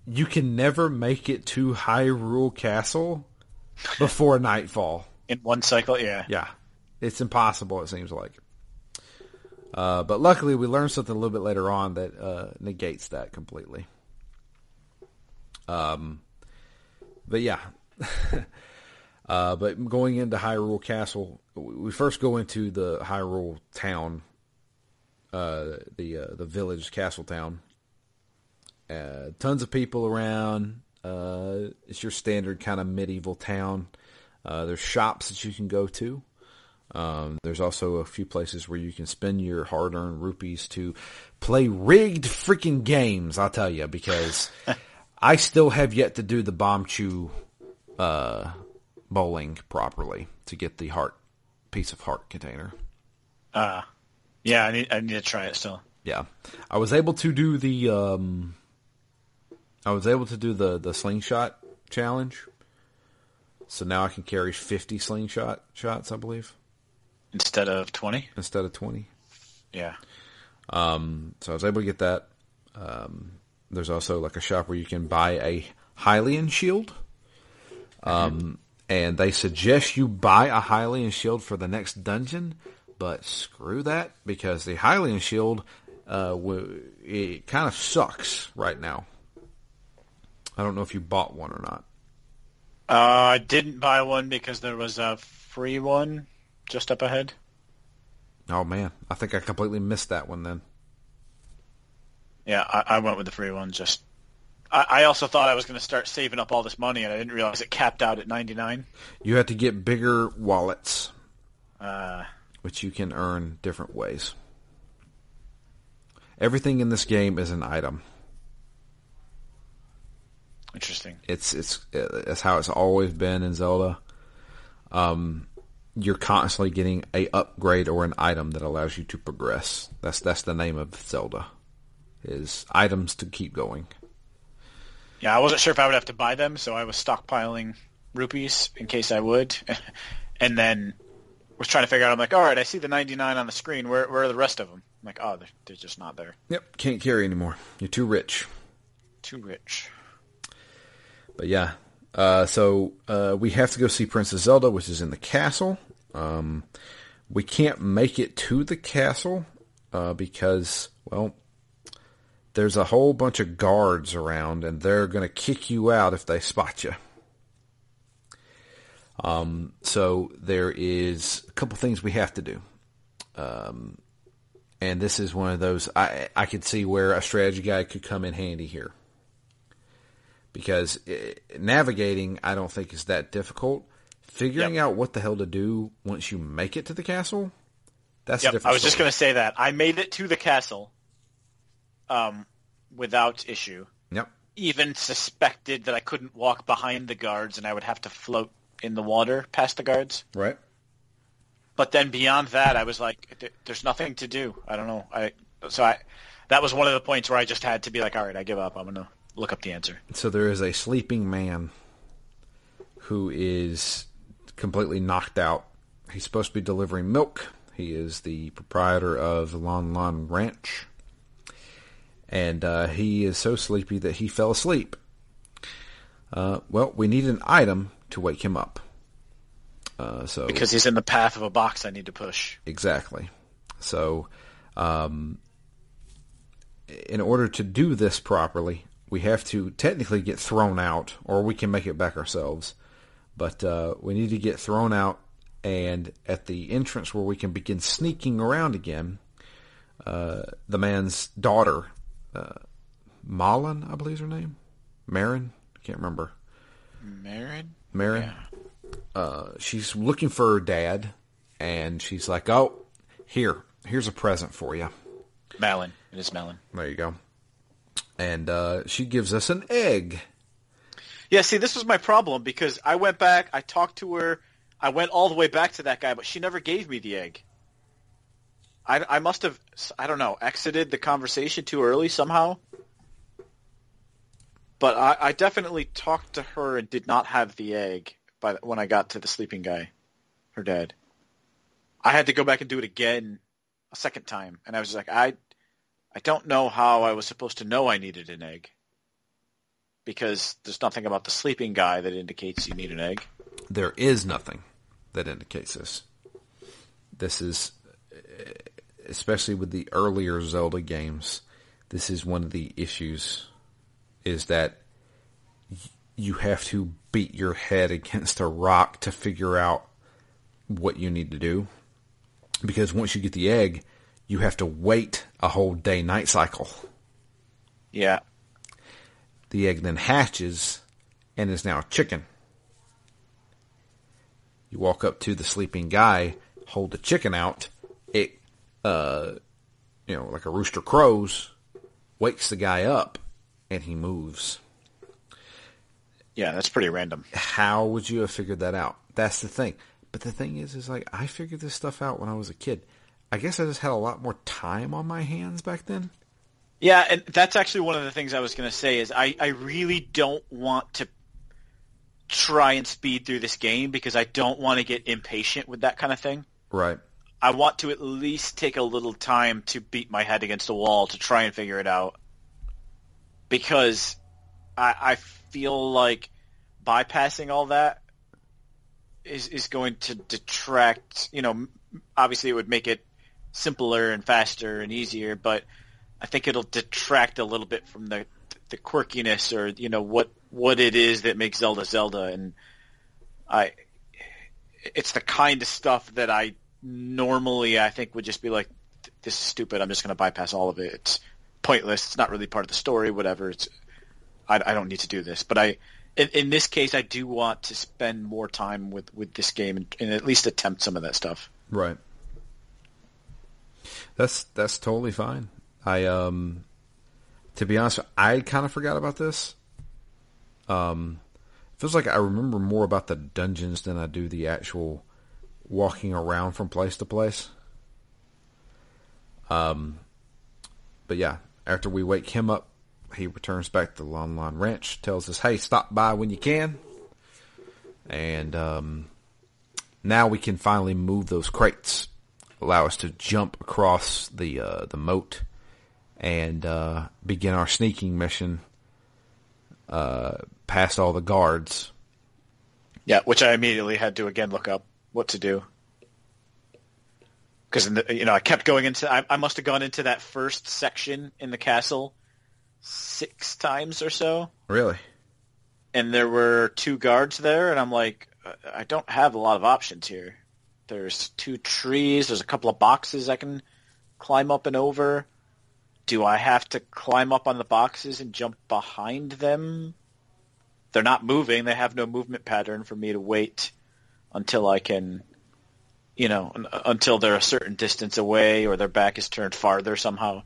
you can never make it to Hyrule Castle before nightfall. In one cycle, yeah. Yeah. It's impossible, it seems like. But luckily, we learned something a little bit later on that negates that completely. But yeah. But going into Hyrule Castle, we first go into the Hyrule town, the village castle town. Tons of people around. It's your standard kind of medieval town. There's shops that you can go to. There's also a few places where you can spend your hard-earned rupees to play rigged freaking games, I'll tell you, because I still have yet to do the bomb chew bowling properly to get the piece of heart container. Yeah, I need to try it still. Yeah. I was able to do the slingshot challenge. So now I can carry 50 slingshot shots, I believe. Instead of 20? Instead of 20. Yeah. So I was able to get that. There's also like a shop where you can buy a Hylian shield. And they suggest you buy a Hylian shield for the next dungeon, but screw that, because the Hylian shield, it kind of sucks right now. I don't know if you bought one or not. I didn't buy one because there was a free one just up ahead. Oh, man. I think I completely missed that one then. Yeah, I went with the free one. I also thought I was going to start saving up all this money, and I didn't realize it capped out at 99. You have to get bigger wallets, which you can earn different ways. Everything in this game is an item. Interesting. It's how it's always been in Zelda. You're constantly getting a upgrade or an item that allows you to progress. That's the name of Zelda, is items to keep going. Yeah, I wasn't sure if I would have to buy them, so I was stockpiling rupees in case I would, and then was trying to figure out. I'm like, all right, I see the 99 on the screen. Where are the rest of them? I'm like, oh, they're just not there. Yep, can't carry anymore. You're too rich. Too rich. But yeah, so we have to go see Princess Zelda, which is in the castle. We can't make it to the castle because, well, there's a whole bunch of guards around, and they're going to kick you out if they spot you. So there is a couple things we have to do. And this is one of those, I could see where a strategy guide could come in handy here. Because navigating, I don't think is that difficult. Figuring out what the hell to do once you make it to the castle, that's a different I was story. just going to say that. I made it to the castle without issue. Yep. Even suspected that I couldn't walk behind the guards and I would have to float in the water past the guards. Right. But then beyond that, I was like, there's nothing to do. I don't know. That was one of the points where I just had to be like, all right, I give up. I'm going to look up the answer. So there is a sleeping man who is completely knocked out. He's supposed to be delivering milk. He is the proprietor of Lon Lon Ranch. And he is so sleepy that he fell asleep. Well, we need an item to wake him up. Because he's in the path of a box I need to push. Exactly. So, in order to do this properly, we have to technically get thrown out, or we can make it back ourselves. But we need to get thrown out, and at the entrance where we can begin sneaking around again, the man's daughter, Malin, I believe is her name? Marin? I can't remember. Marin? Yeah. She's looking for her dad, and she's like, oh, here's a present for you. Malin. It is Malin. There you go. And she gives us an egg. Yeah, see, this was my problem because I went back, I talked to her, I went all the way back to that guy, but she never gave me the egg. I must have, I don't know, exited the conversation too early somehow. But I definitely talked to her and did not have the egg when I got to the sleeping guy, her dad. I had to go back and do it again a second time, and I was like, I don't know how I was supposed to know I needed an egg. Because there's nothing about the sleeping guy that indicates you need an egg. There is nothing that indicates this. This is, especially with the earlier Zelda games, this is one of the issues, is that you have to beat your head against a rock to figure out what you need to do. Because once you get the egg, you have to wait a whole day-night cycle. Yeah. The egg then hatches and is now a chicken. You walk up to the sleeping guy, hold the chicken out. It, like a rooster crows, wakes the guy up, and he moves. Yeah, that's pretty random. How would you have figured that out? That's the thing. But the thing is like, I figured this stuff out when I was a kid. I guess I just had a lot more time on my hands back then. Yeah, and that's actually one of the things I was going to say is I really don't want to try and speed through this game because I don't want to get impatient with that kind of thing. Right. I want to at least take a little time to beat my head against a wall to try and figure it out. Because I feel like bypassing all that is going to detract, obviously it would make it simpler and faster and easier, but I think it'll detract a little bit from the quirkiness or what it is that makes Zelda Zelda, and it's the kind of stuff that I normally I think would just be like, this is stupid. I'm just going to bypass all of it. It's pointless. It's not really part of the story. Whatever. I don't need to do this. But in this case, I do want to spend more time with this game and at least attempt some of that stuff. Right. That's totally fine. To be honest, I kind of forgot about this. Feels like I remember more about the dungeons than I do the actual walking around from place to place. But yeah, after we wake him up, he returns back to the Lon Lon Ranch, tells us, hey, stop by when you can. And now we can finally move those crates, allow us to jump across the moat and begin our sneaking mission past all the guards. Yeah, which I immediately had to again look up what to do. Because I kept going into. I must have gone into that first section in the castle 6 times or so. Really? And there were 2 guards there, and I'm like, I don't have a lot of options here. There's 2 trees. There's a couple of boxes I can climb up and over. Do I have to climb up on the boxes and jump behind them? They're not moving. They have no movement pattern for me to wait until I can, until they're a certain distance away or their back is turned farther somehow.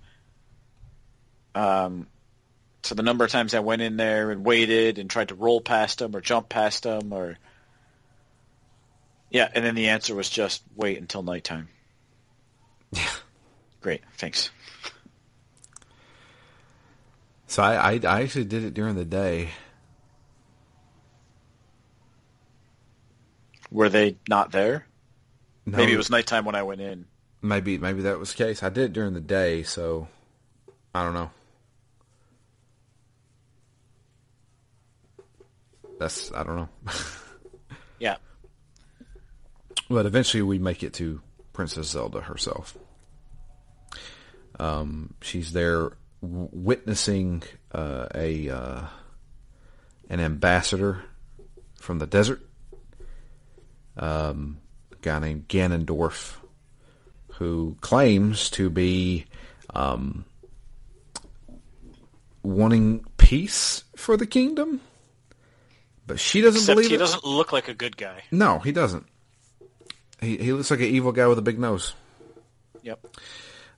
So the number of times I went in there and waited and tried to roll past them or jump past them and then the answer was just wait until nighttime. Yeah. Great, thanks. So I actually did it during the day. Were they not there? No, maybe it was nighttime when I went in. Maybe that was the case. I did it during the day, so I don't know. I don't know. Yeah. But eventually we make it to Princess Zelda herself. She's there witnessing an ambassador from the desert, a guy named Ganondorf, who claims to be wanting peace for the kingdom, but she doesn't Except believe he it. Doesn't look like a good guy. No, he doesn't. He looks like an evil guy with a big nose. Yep.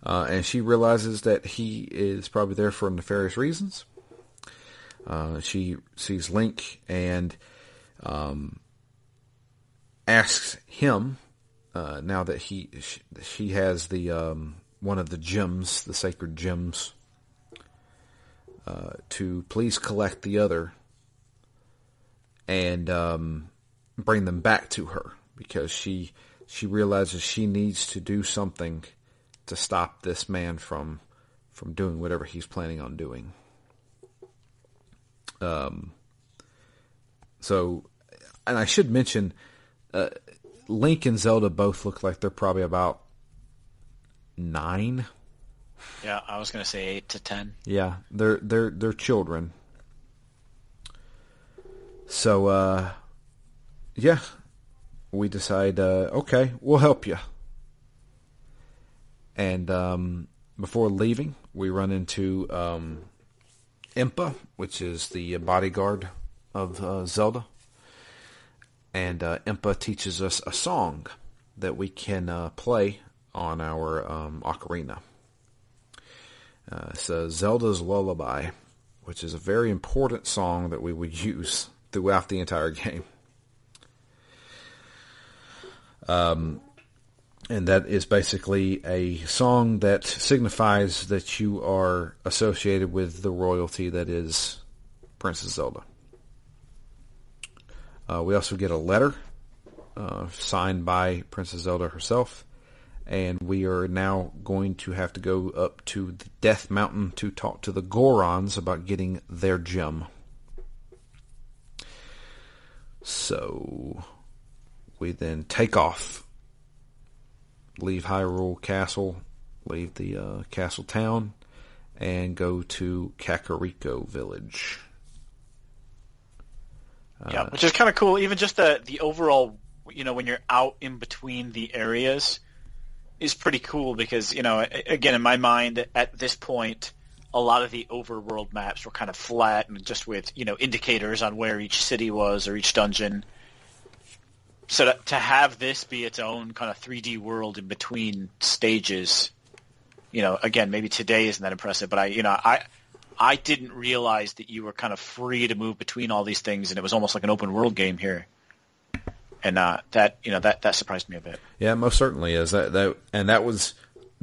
and she realizes that he is probably there for nefarious reasons. She sees Link and asks him, now that she has the one of the gems, the sacred gems, to please collect the other and bring them back to her, because she realizes she needs to do something to stop this man from doing whatever he's planning on doing. So, and I should mention, Link and Zelda both look like they're probably about 9. Yeah, I was going to say 8 to 10. Yeah, they're children. So, yeah, we decide, okay, we'll help you. And before leaving, we run into Impa, which is the bodyguard of Zelda. And Impa teaches us a song that we can play on our ocarina. It's Zelda's Lullaby, which is a very important song that we would use throughout the entire game. And that is basically a song that signifies that you are associated with the royalty that is Princess Zelda. We also get a letter signed by Princess Zelda herself, and we are now going to have to go up to the Death Mountain to talk to the Gorons about getting their gem. So we then take off, leave Hyrule Castle, leave the castle town, and go to Kakariko Village. Yeah, which is kind of cool. Even just the overall, when you're out in between the areas is pretty cool because, again, in my mind, at this point, a lot of the overworld maps were kind of flat and just with, indicators on where each city was or each dungeon. So to have this be its own kind of 3D world in between stages, again, maybe today isn't that impressive, but I didn't realize that you were kind of free to move between all these things, and it was almost like an open world game here. And that surprised me a bit. Yeah, most certainly is. That was,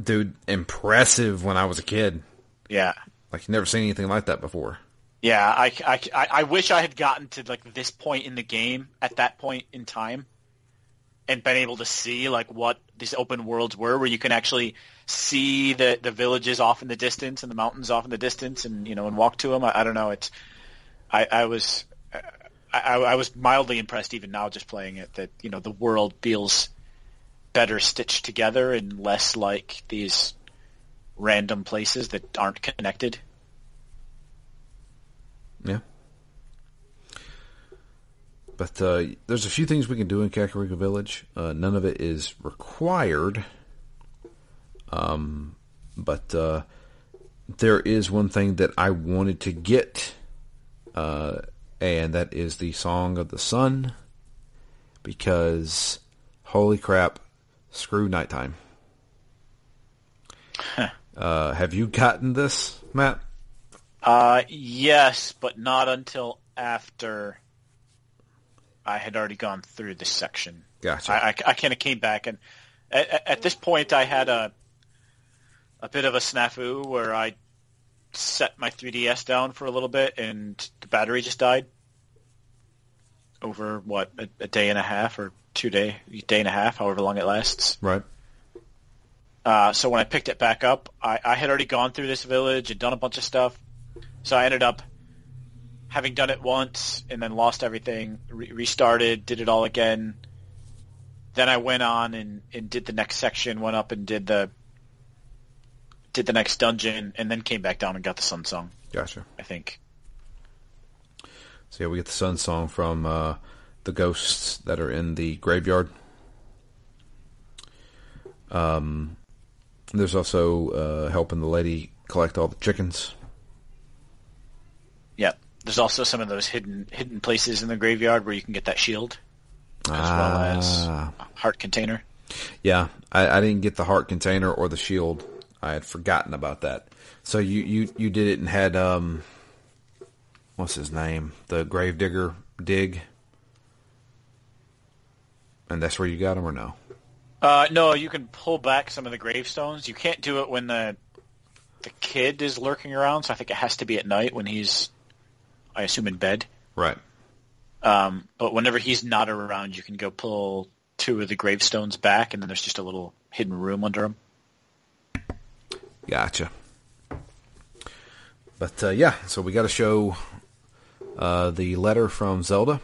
dude, impressive when I was a kid. Yeah, like you never seen anything like that before. Yeah, I wish I had gotten to like this point in the game at that point in time, and been able to see like what these open worlds were, where you can actually see the villages off in the distance and the mountains off in the distance, and and walk to them. I don't know. I was mildly impressed even now just playing it that the world feels better stitched together and less like these random places that aren't connected. Yeah. But there's a few things we can do in Kakariko Village. None of it is required. But there is one thing that I wanted to get, and that is the Song of the Sun, because holy crap, screw nighttime. Have you gotten this, Matt? Yes, but not until after I had already gone through this section. Gotcha. I kind of came back, and at this point I had a bit of a snafu where I set my 3DS down for a little bit, and the battery just died over, a day and a half or day and a half, however long it lasts. Right. So when I picked it back up, I had already gone through this village and done a bunch of stuff. So I ended up having done it once and then lost everything, restarted, did it all again. Then I went on and did the next section, went up and did the next dungeon, and then came back down and got the Sun Song. Gotcha. I think. So yeah, we get the Sun Song from the ghosts that are in the graveyard. There's also helping the lady collect all the chickens. Yeah. There's also some of those hidden places in the graveyard where you can get that shield, as well as a heart container. Yeah, I didn't get the heart container or the shield. I had forgotten about that. So you did it and had what's his name? The Gravedigger dig, and that's where you got him, or no? No, you can pull back some of the gravestones. You can't do it when the kid is lurking around. So I think it has to be at night when he's, I assume, in bed. Right. But whenever he's not around, you can go pull 2 of the gravestones back, and then there's just a little hidden room under them. Gotcha. But yeah, so we got to show the letter from Zelda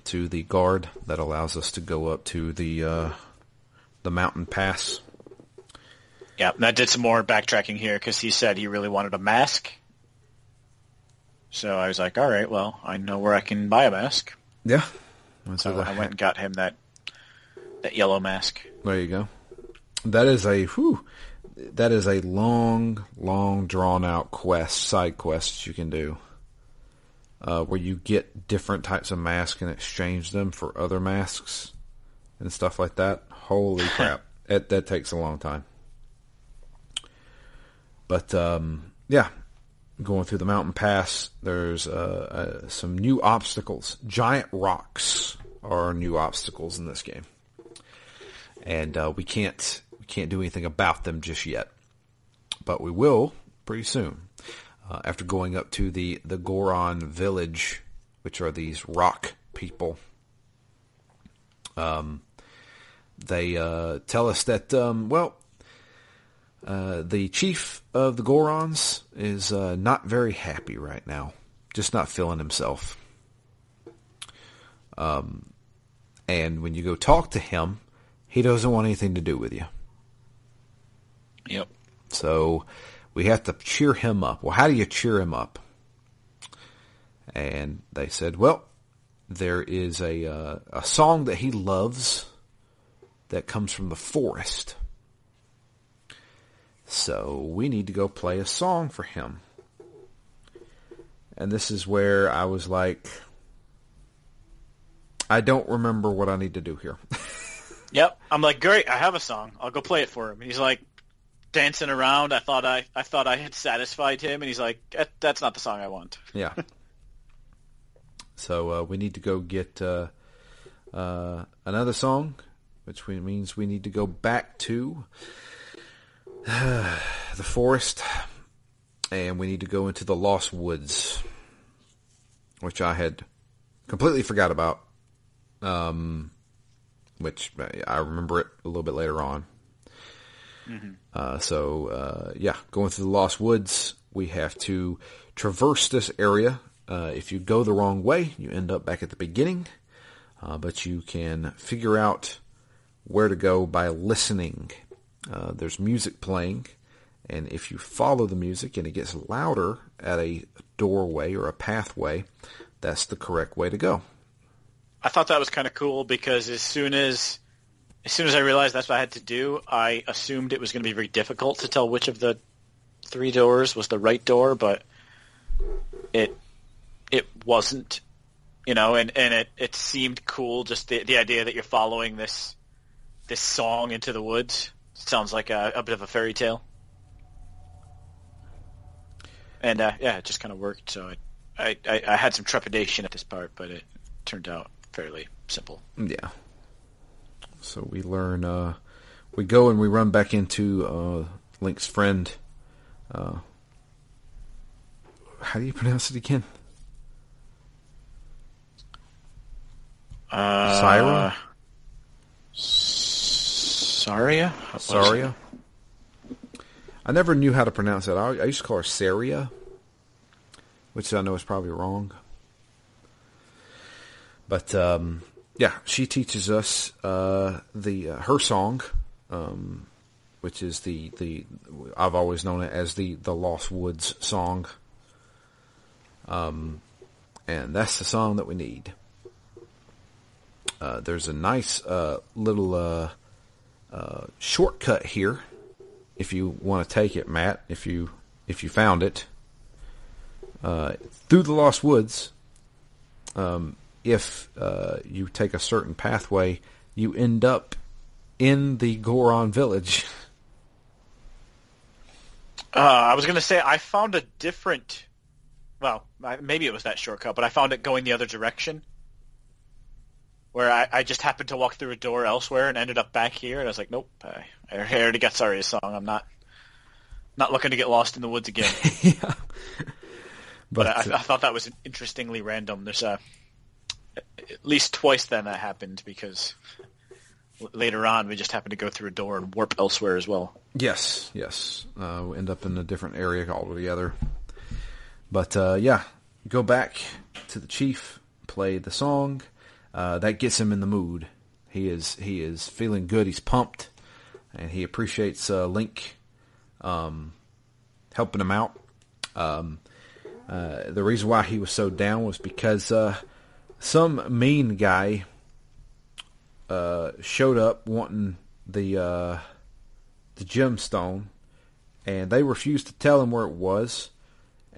to the guard that allows us to go up to the mountain pass. Yeah, and I did some more backtracking here because he said he really wanted a mask. So I was like, all right, well, I know where I can buy a mask. Yeah. So I went and got him that yellow mask. There you go. That is a long drawn out side quest you can do. Where you get different types of masks and exchange them for other masks and stuff like that. Holy crap. That takes a long time. But, yeah. Going through the mountain pass, there's some new obstacles. Giant rocks are new obstacles in this game. And we can't do anything about them just yet. But we will pretty soon. After going up to the Goron village, which are these rock people. They tell us that, the chief of the Gorons is not very happy right now. Just not feeling himself. And when you go talk to him, he doesn't want anything to do with you. Yep. So we have to cheer him up. Well, how do you cheer him up? And they said, well, there is a song that he loves that comes from the forest. So we need to go play a song for him. And this is where I was like, I don't remember what I need to do here. Yep. I'm like, great, I have a song. I'll go play it for him. And he's like dancing around. I thought I had satisfied him, and he's like, that's not the song I want. Yeah. So we need to go get another song, which means we need to go back to the forest, and we need to go into the Lost Woods, which I had completely forgot about, which I remember it a little bit later on. Mm-hmm. Yeah, going through the Lost Woods, we have to traverse this area. If you go the wrong way, you end up back at the beginning, but you can figure out where to go by listening. There's music playing, and if you follow the music and it gets louder at a doorway or a pathway, that's the correct way to go. I thought that was kind of cool because as soon as I realized that's what I had to do, I assumed it was going to be very difficult to tell which of the 3 doors was the right door, but it wasn't, and it seemed cool, just the idea that you're following this song into the woods. Sounds like a bit of a fairy tale. And yeah, it just kind of worked. So I had some trepidation at this part, but it turned out fairly simple. Yeah. So we learn, we go and we run back into Link's friend. How do you pronounce it again? Syra? Saria? Saria? I never knew how to pronounce that. I used to call her Saria, which I know is probably wrong. But yeah, she teaches us her song, which is the I've always known it as the Lost Woods song. And that's the song that we need. There's a nice little shortcut here, if you want to take it, Matt. If you found it through the Lost Woods, if you take a certain pathway, you end up in the Goron village. I was going to say I found a different. Well, maybe it was that shortcut, but I found it going the other direction, where I just happened to walk through a door elsewhere and ended up back here, and I was like, nope, I already got Saria's song. I'm not looking to get lost in the woods again. Yeah. But I thought that was interestingly random. There's at least twice then that happened, because later on we just happened to go through a door and warp elsewhere as well. Yes. We end up in a different area altogether. But yeah, go back to the chief, play the song. That gets him in the mood. He is feeling good. He's pumped, and he appreciates Link helping him out. The reason why he was so down was because some mean guy showed up wanting the gemstone, and they refused to tell him where it was,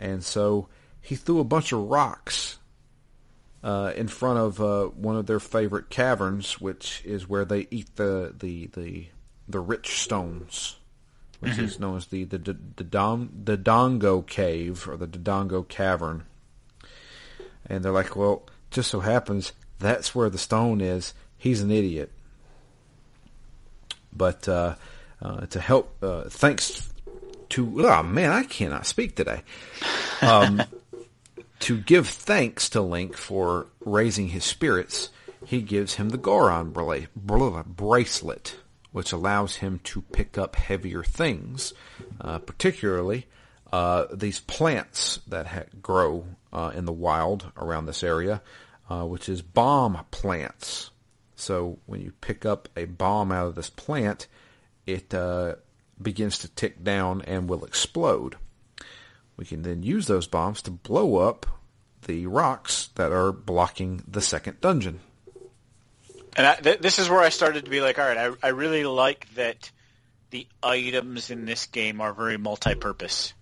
and so he threw a bunch of rocks in front of one of their favorite caverns, which is where they eat the rich stones, which is known as the Dodongo Cave, or the Dodongo Cavern. And they're like, well, just so happens that's where the stone is. He's an idiot. But to help, thanks to, oh man, I cannot speak today. To give thanks to Link for raising his spirits, he gives him the Goron bracelet, which allows him to pick up heavier things, particularly these plants that grow in the wild around this area, which is bomb plants. So when you pick up a bomb out of this plant, it begins to tick down and will explode. We can then use those bombs to blow up the rocks that are blocking the second dungeon. And this is where I started to be like, all right, I really like that the items in this game are very multi-purpose.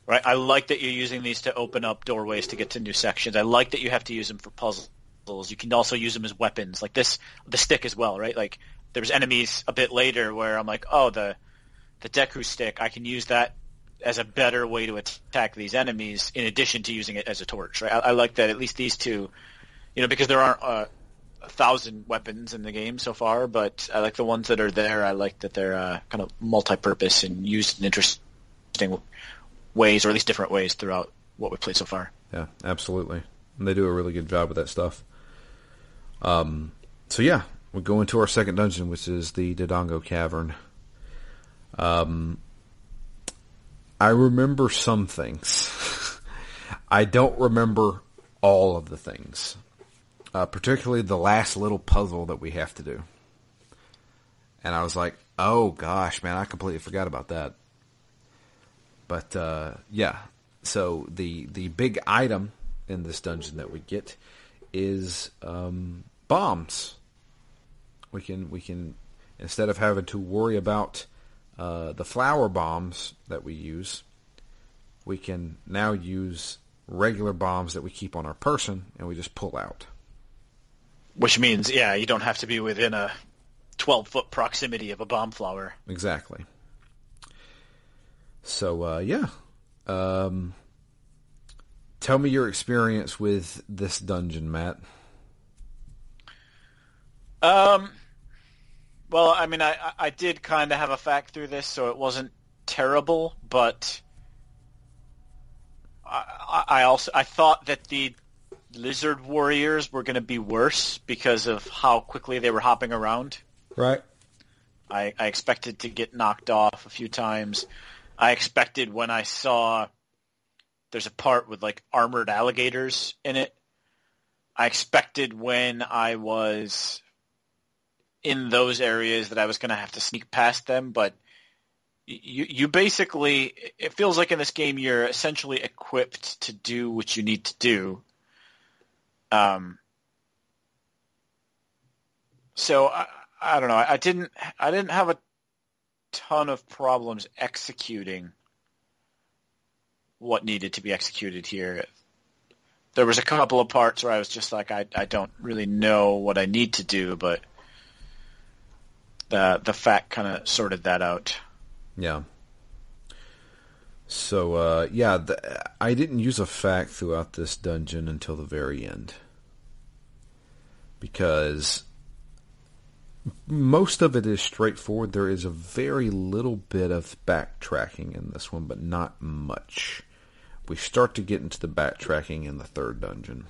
Right? I like that you're using these to open up doorways to get to new sections. I like that you have to use them for puzzles. You can also use them as weapons, like the stick as well, right? Like there's enemies a bit later where I'm like, oh, the Deku stick, I can use that as a better way to attack these enemies in addition to using it as a torch, right? I like that at least these two, because there aren't 1,000 weapons in the game so far, but I like the ones that are there. I like that they're kind of multi-purpose and used in interesting ways, or at least different ways throughout what we've played so far. Yeah, absolutely. And they do a really good job with that stuff. So yeah, we go into our second dungeon, which is the Dodongo Cavern. I remember some things. I don't remember all of the things. Particularly the last little puzzle that we have to do. And I was like, oh gosh, man, I completely forgot about that. But yeah, so the big item in this dungeon that we get is bombs. We can instead of having to worry about the flower bombs that we use, we can now use regular bombs that we keep on our person, and we just pull out. Which means, yeah, you don't have to be within a 12-foot proximity of a bomb flower. Exactly. So, yeah. Tell me your experience with this dungeon, Matt. Well, I mean, I did kind of have a fact through this, so it wasn't terrible, but I thought that the lizard warriors were going to be worse because of how quickly they were hopping around. Right. I expected to get knocked off a few times. I expected when I saw there's a part with like armored alligators in it. I expected when I was in those areas that I was going to have to sneak past them, but you basically, it feels like in this game you're essentially equipped to do what you need to do. So I don't know. I didn't have a ton of problems executing what needed to be executed here. There was a couple of parts where I was just like, I don't really know what I need to do, but the fact kind of sorted that out. Yeah. So, yeah, I didn't use a fact throughout this dungeon until the very end. Because most of it is straightforward. There is a very little bit of backtracking in this one, but not much. We start to get into the backtracking in the third dungeon.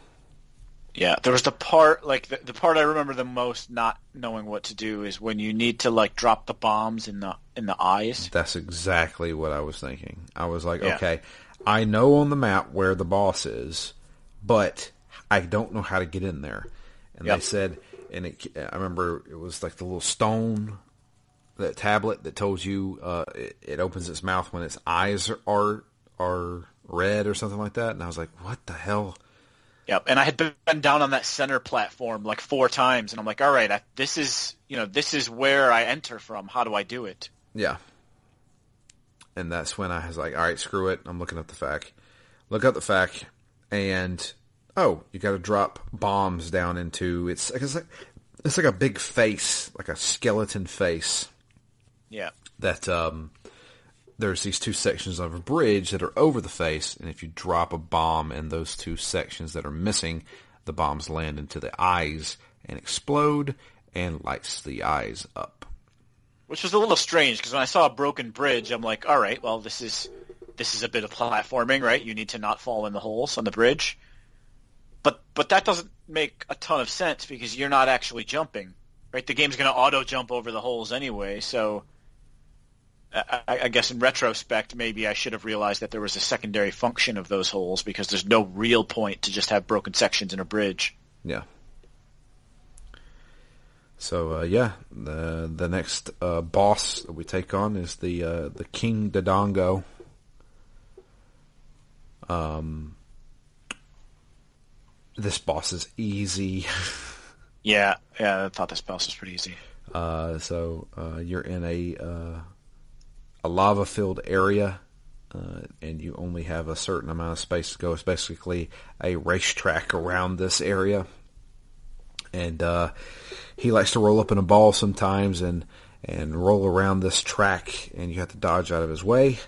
Yeah, there was the part, like, the part I remember the most not knowing what to do is when you need to, like, drop the bombs in the eyes. That's exactly what I was thinking. I was like, Yeah. okay, I know on the map where the boss is, but I don't know how to get in there. And Yep. they said, I remember it was like the little stone, that tablet that tells you it opens its mouth when its eyes are red or something like that. And I was like, what the hell? Yep, and I had been down on that center platform like 4 times, and I'm like, all right, this is where I enter from. How do I do it? Yeah. And that's when I was like, all right, screw it. I'm looking up the FAQ. Look up the FAQ, and, oh, you got to drop bombs down into, it's like a big face, like a skeleton face. Yeah. That, there's these 2 sections of a bridge that are over the face, and if you drop a bomb in those 2 sections that are missing, the bombs land into the eyes and explode and lights the eyes up. Which was a little strange, because when I saw a broken bridge, I'm like, all right, well, this is a bit of platforming, right? You need to not fall in the holes on the bridge. But that doesn't make a ton of sense, because you're not actually jumping, right? The game's going to auto-jump over the holes anyway, so I guess in retrospect, maybe I should have realized that there was a secondary function of those holes, because there's no real point to just have broken sections in a bridge. Yeah. So, yeah, the next boss that we take on is the King Dodongo. This boss is easy. Yeah, I thought this boss was pretty easy. So you're in a lava-filled area, and you only have a certain amount of space to go. It's basically a racetrack around this area. And he likes to roll up in a ball sometimes and roll around this track, and you have to dodge out of his way.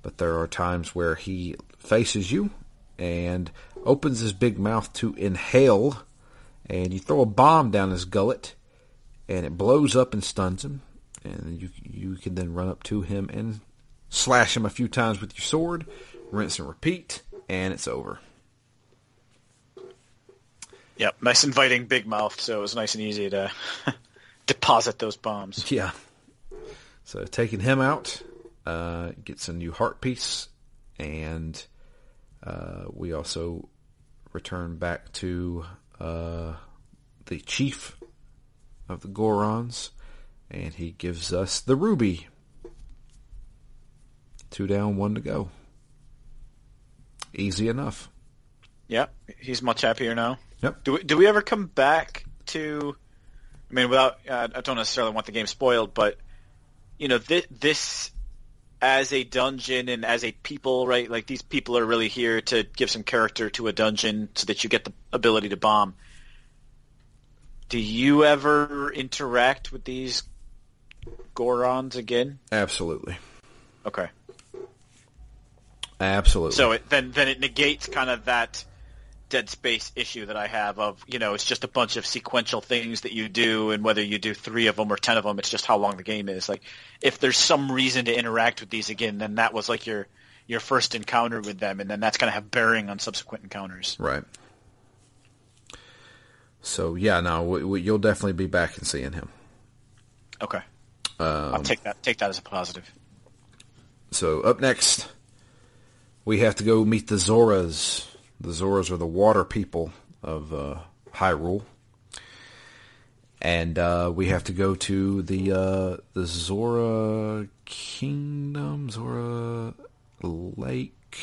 But there are times where he faces you and opens his big mouth to inhale, and you throw a bomb down his gullet, and it blows up and stuns him. And you can then run up to him and slash him a few times with your sword, rinse and repeat, and it's over. Yep, nice inviting big mouth, so it was nice and easy to deposit those bombs. Yeah. So taking him out gets a new heart piece, and we also return back to the chief of the Gorons, and he gives us the ruby. 2 down, 1 to go. Easy enough. Yep, he's much happier now. Yep. Do we ever come back to? I mean, without I don't necessarily want the game spoiled, but this as a dungeon and as a people, right? Like, these people are really here to give some character to a dungeon so that you get the ability to bomb. Do you ever interact with these Gorons again? Absolutely. Okay. Absolutely. So then it negates kind of that Dead Space issue that I have of, it's just a bunch of sequential things that you do, and whether you do 3 of them or 10 of them, it's just how long the game is. Like, if there's some reason to interact with these again, then that was like your first encounter with them, and then that's going to have bearing on subsequent encounters. Right. So, yeah, no, you'll definitely be back and seeing him. Okay. I'll take that as a positive. So, up next, we have to go meet the Zoras. The Zoras are the water people of Hyrule. And we have to go to the Zora Kingdom, Zora Lake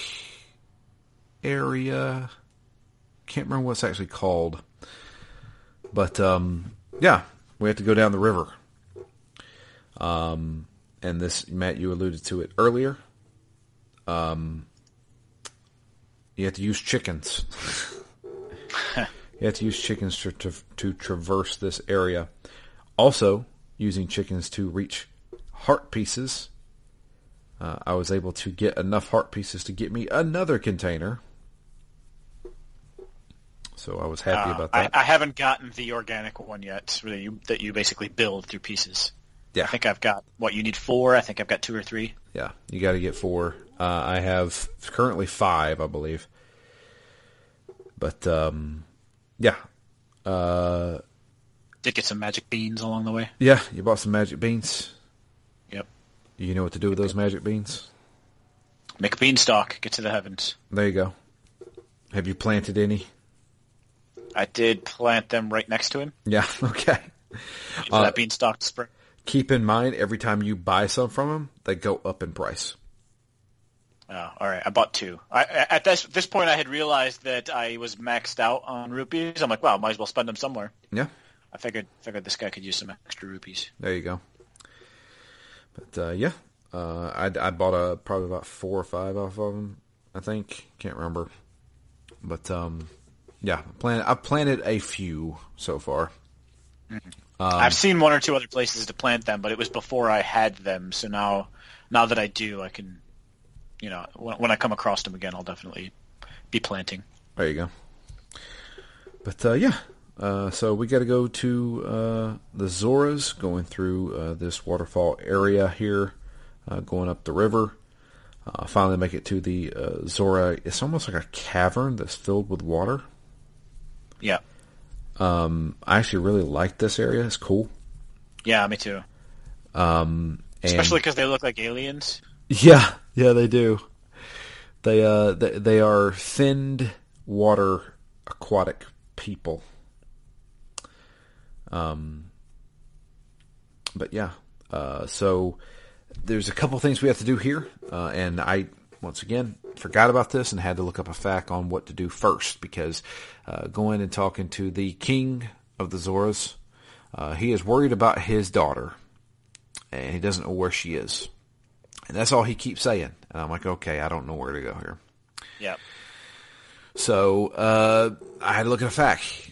area. Can't remember what it's actually called. But, yeah, we have to go down the river. And this, Matt, you alluded to it earlier. You have to use chickens. You have to use chickens to traverse this area. Also, using chickens to reach heart pieces I was able to get enough heart pieces to get me another container. So I was happy about that. I haven't gotten the organic one yet, that you basically build through pieces. Yeah. I think I've got, you need 4? I think I've got 2 or 3. Yeah, you got to get 4. I have currently 5, I believe. But, yeah. Did get some magic beans along the way. Yeah, you bought some magic beans. Yep. You know what to do with those magic beans? Make a beanstalk. Get to the heavens. There you go. Have you planted any? I did plant them right next to him. Yeah, okay. For that beanstalk to spring. Keep in mind, every time you buy some from them, they go up in price. Oh, all right. I bought 2. At this point, I had realized that I was maxed out on rupees. I'm like, well, might as well spend them somewhere. Yeah. I figured this guy could use some extra rupees. There you go. But, yeah. I bought probably about 4 or 5 off of them, I think. Can't remember. But, yeah, I've planted a few so far. Mm-hmm. I've seen 1 or 2 other places to plant them, but it was before I had them. So now that I do, I can, when I come across them again, I'll definitely be planting. There you go. But, yeah. So we got to go to the Zoras, going through this waterfall area here, going up the river. Finally make it to the Zora. It's almost like a cavern that's filled with water. Yeah. I actually really like this area. It's cool. Yeah, me too. Especially because they look like aliens. Yeah, they do. They are thinned water aquatic people. But yeah, so there's a couple things we have to do here, and I once again forgot about this and had to look up a fact on what to do first, because going and talking to the king of the Zoras, he is worried about his daughter, and he doesn't know where she is, and that's all he keeps saying. And I'm like, okay, I don't know where to go here. Yeah. So I had to look at a fact,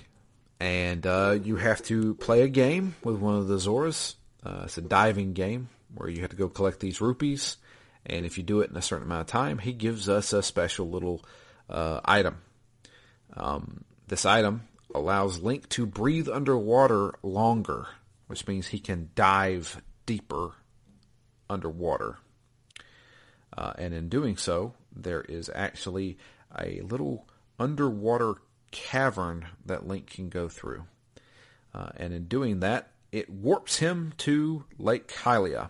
and you have to play a game with one of the Zoras. It's a diving game where you have to go collect these rupees, and if you do it in a certain amount of time, he gives us a special little item. This item allows Link to breathe underwater longer, which means he can dive deeper underwater. And in doing so, there is actually a little underwater cavern that Link can go through. And in doing that, it warps him to Lake Hylia.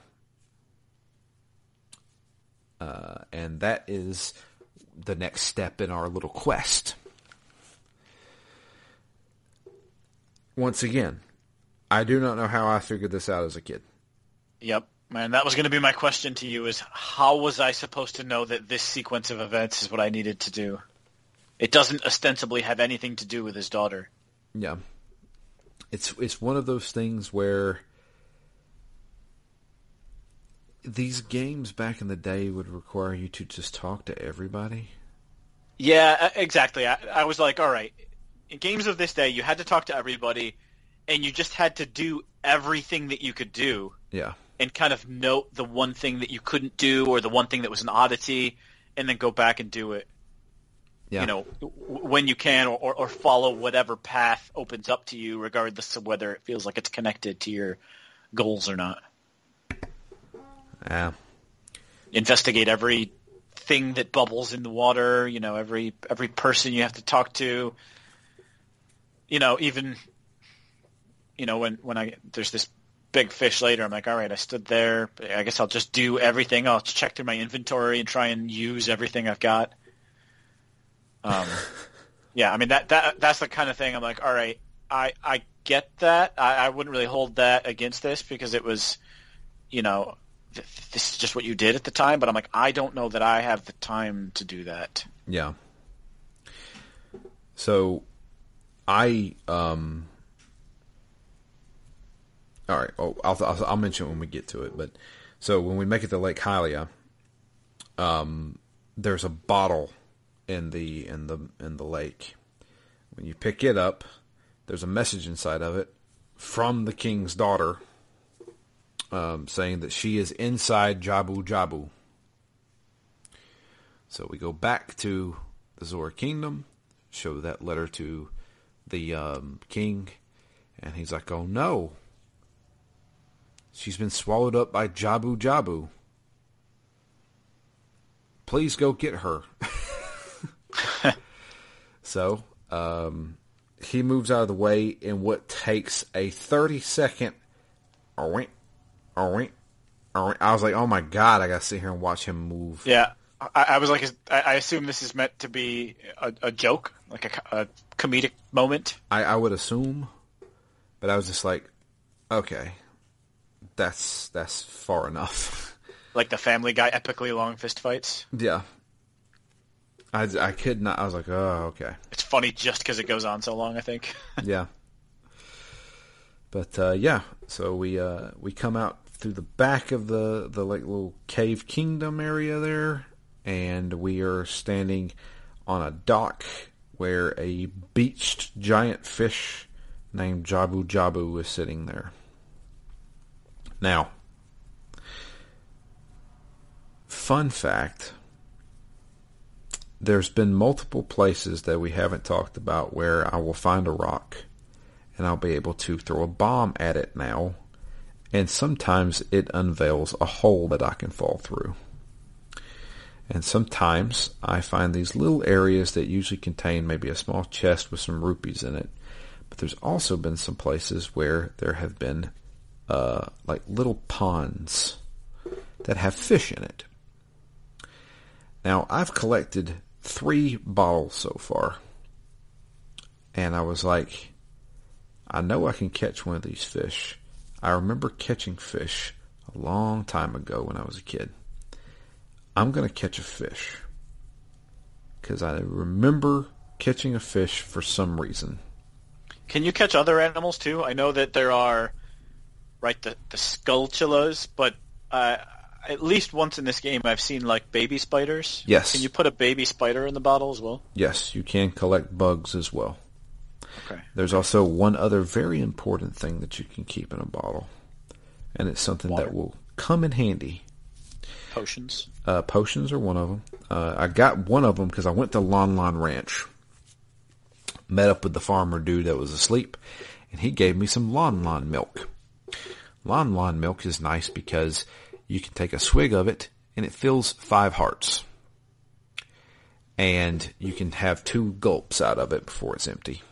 And that is the next step in our little quest. Once again, I do not know how I figured this out as a kid. Yep. Man, that was going to be my question to you, is how was I supposed to know that this sequence of events is what I needed to do? It doesn't ostensibly have anything to do with his daughter. Yeah. It's one of those things where these games back in the day would require you to just talk to everybody. Yeah, exactly. I was like, all right, in games of this day, you had to talk to everybody, and you just had to do everything that you could do. Yeah. And kind of note the one thing that you couldn't do, or the one thing that was an oddity, and then go back and do it. Yeah. When you can, or follow whatever path opens up to you, regardless of whether it feels like it's connected to your goals or not. Yeah. Investigate everything that bubbles in the water. Every person you have to talk to. Even when there's this big fish later, I'm like, all right, I stood there. I guess I'll just do everything. I'll check through my inventory and try and use everything I've got. Yeah, I mean that's the kind of thing I'm like, all right, I get that. I wouldn't really hold that against this, because it was, this is just what you did at the time. But I'm like, I don't know that I have the time to do that. Yeah. So, all right. Oh, I'll mention it when we get to it. But so when we make it to Lake Hylia, there's a bottle in the lake. When you pick it up, there's a message inside of it from the king's daughter, saying that she is inside Jabu Jabu. So we go back to the Zora Kingdom, show that letter to the king, and he's like, oh no. She's been swallowed up by Jabu Jabu. Please go get her. So, he moves out of the way in what takes a 30-second oink, oink, oink. I was like, oh my God, I gotta sit here and watch him move. Yeah. I was like, I assume this is meant to be a joke, like a comedic moment. I would assume, but I was just like, okay, that's far enough. Like the Family Guy epically long fist fights. Yeah. I could not. I was like, oh, okay. It's funny just because it goes on so long, I think. Yeah. But yeah, so we come out through the back of the like little cave kingdom area there, and we are standing on a dock where a beached giant fish named Jabu Jabu is sitting there. Now, fun fact, there's been multiple places that we haven't talked about where I will find a rock and I'll be able to throw a bomb at it now, and sometimes it unveils a hole that I can fall through. And sometimes I find these little areas that usually contain maybe a small chest with some rupees in it. But there's also been some places where there have been like little ponds that have fish in it. Now, I've collected 3 bottles so far. And I was like, I know I can catch one of these fish. I remember catching fish a long time ago when I was a kid. I'm going to catch a fish. Because I remember catching a fish for some reason. Can you catch other animals too? I know that there are, right, the sculptulas, but at least once in this game I've seen like baby spiders. Yes. Can you put a baby spider in the bottle as well? Yes, you can collect bugs as well. Okay. There's also one other very important thing that you can keep in a bottle. And it's something Water. that will come in handy. Potions. Potions are one of them. I got one of them because I went to Lon Lon Ranch. Met up with the farmer dude that was asleep. And he gave me some Lon Lon milk. Lon Lon milk is nice because you can take a swig of it and it fills 5 hearts. And you can have 2 gulps out of it before it's empty.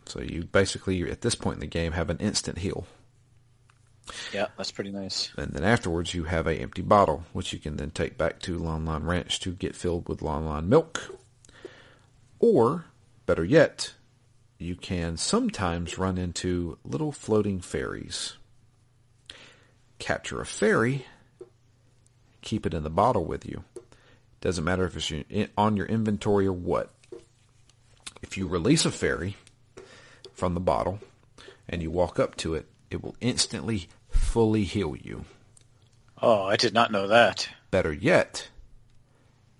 So you basically, at this point in the game, have an instant heal. Yeah, that's pretty nice. And then afterwards you have an empty bottle, which you can then take back to Lon Lon Ranch to get filled with Lon Lon milk. Or, better yet, you can sometimes run into little floating fairies. Capture a fairy, keep it in the bottle with you. Doesn't matter if it's on your inventory or what. If you release a fairy from the bottle and you walk up to it, it will instantly fully heal you. Oh, I did not know that. Better yet,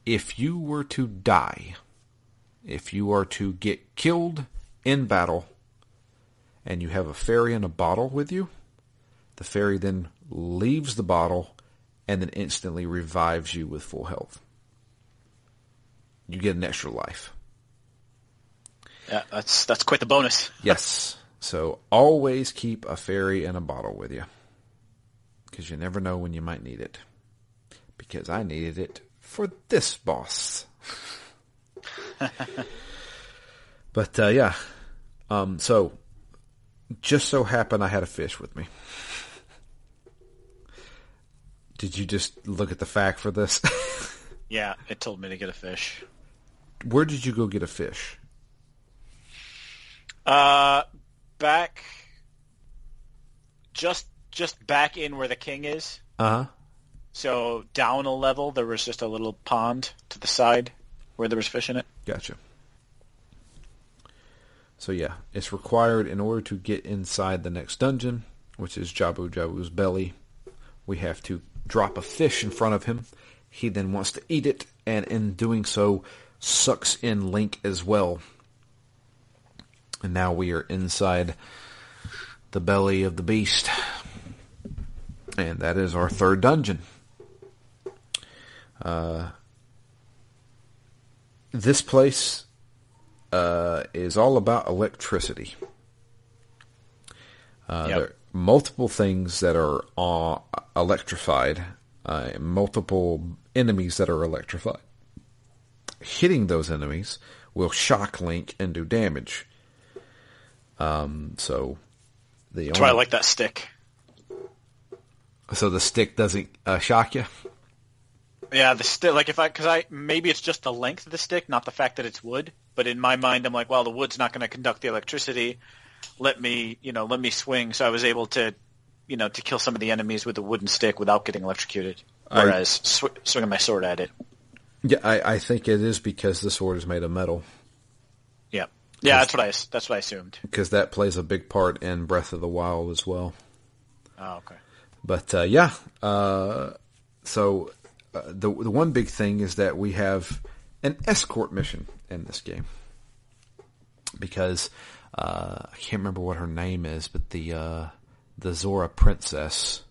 if you were to die, if you are to get killed in battle, and you have a fairy in a bottle with you, the fairy then leaves the bottle and then instantly revives you with full health. You get an extra life. Yeah, that's quite the bonus. Yes. So always keep a fairy in a bottle with you. Because you never know when you might need it. Because I needed it for this boss. But yeah. So just so happened I had a fish with me. Did you just look at the fact for this? Yeah, it told me to get a fish. Where did you go get a fish? Back, just back in where the king is. Uh-huh. So down a level, there was just a little pond to the side where there was fish in it. Gotcha. So yeah, it's required in order to get inside the next dungeon, which is Jabu Jabu's belly. We have to drop a fish in front of him. He then wants to eat it, and in doing so, sucks in Link as well. And now we are inside the belly of the beast. And that is our 3rd dungeon. this place is all about electricity. There are multiple things that are electrified, multiple enemies that are electrified. Hitting those enemies will shock Link and do damage. So that's why I like that stick. So the stick doesn't shock you? Yeah, the stick. Like maybe it's just the length of the stick, not the fact that it's wood. But in my mind, I'm like, well, the wood's not going to conduct the electricity. Let me swing. So I was able to, to kill some of the enemies with the wooden stick without getting electrocuted. Whereas swinging my sword at it. Yeah, I think it is because the sword is made of metal. Yeah, that's what I assumed. Because that plays a big part in Breath of the Wild as well. Oh, okay. But so the one big thing is that we have an escort mission in this game because I can't remember what her name is, but the Zora princess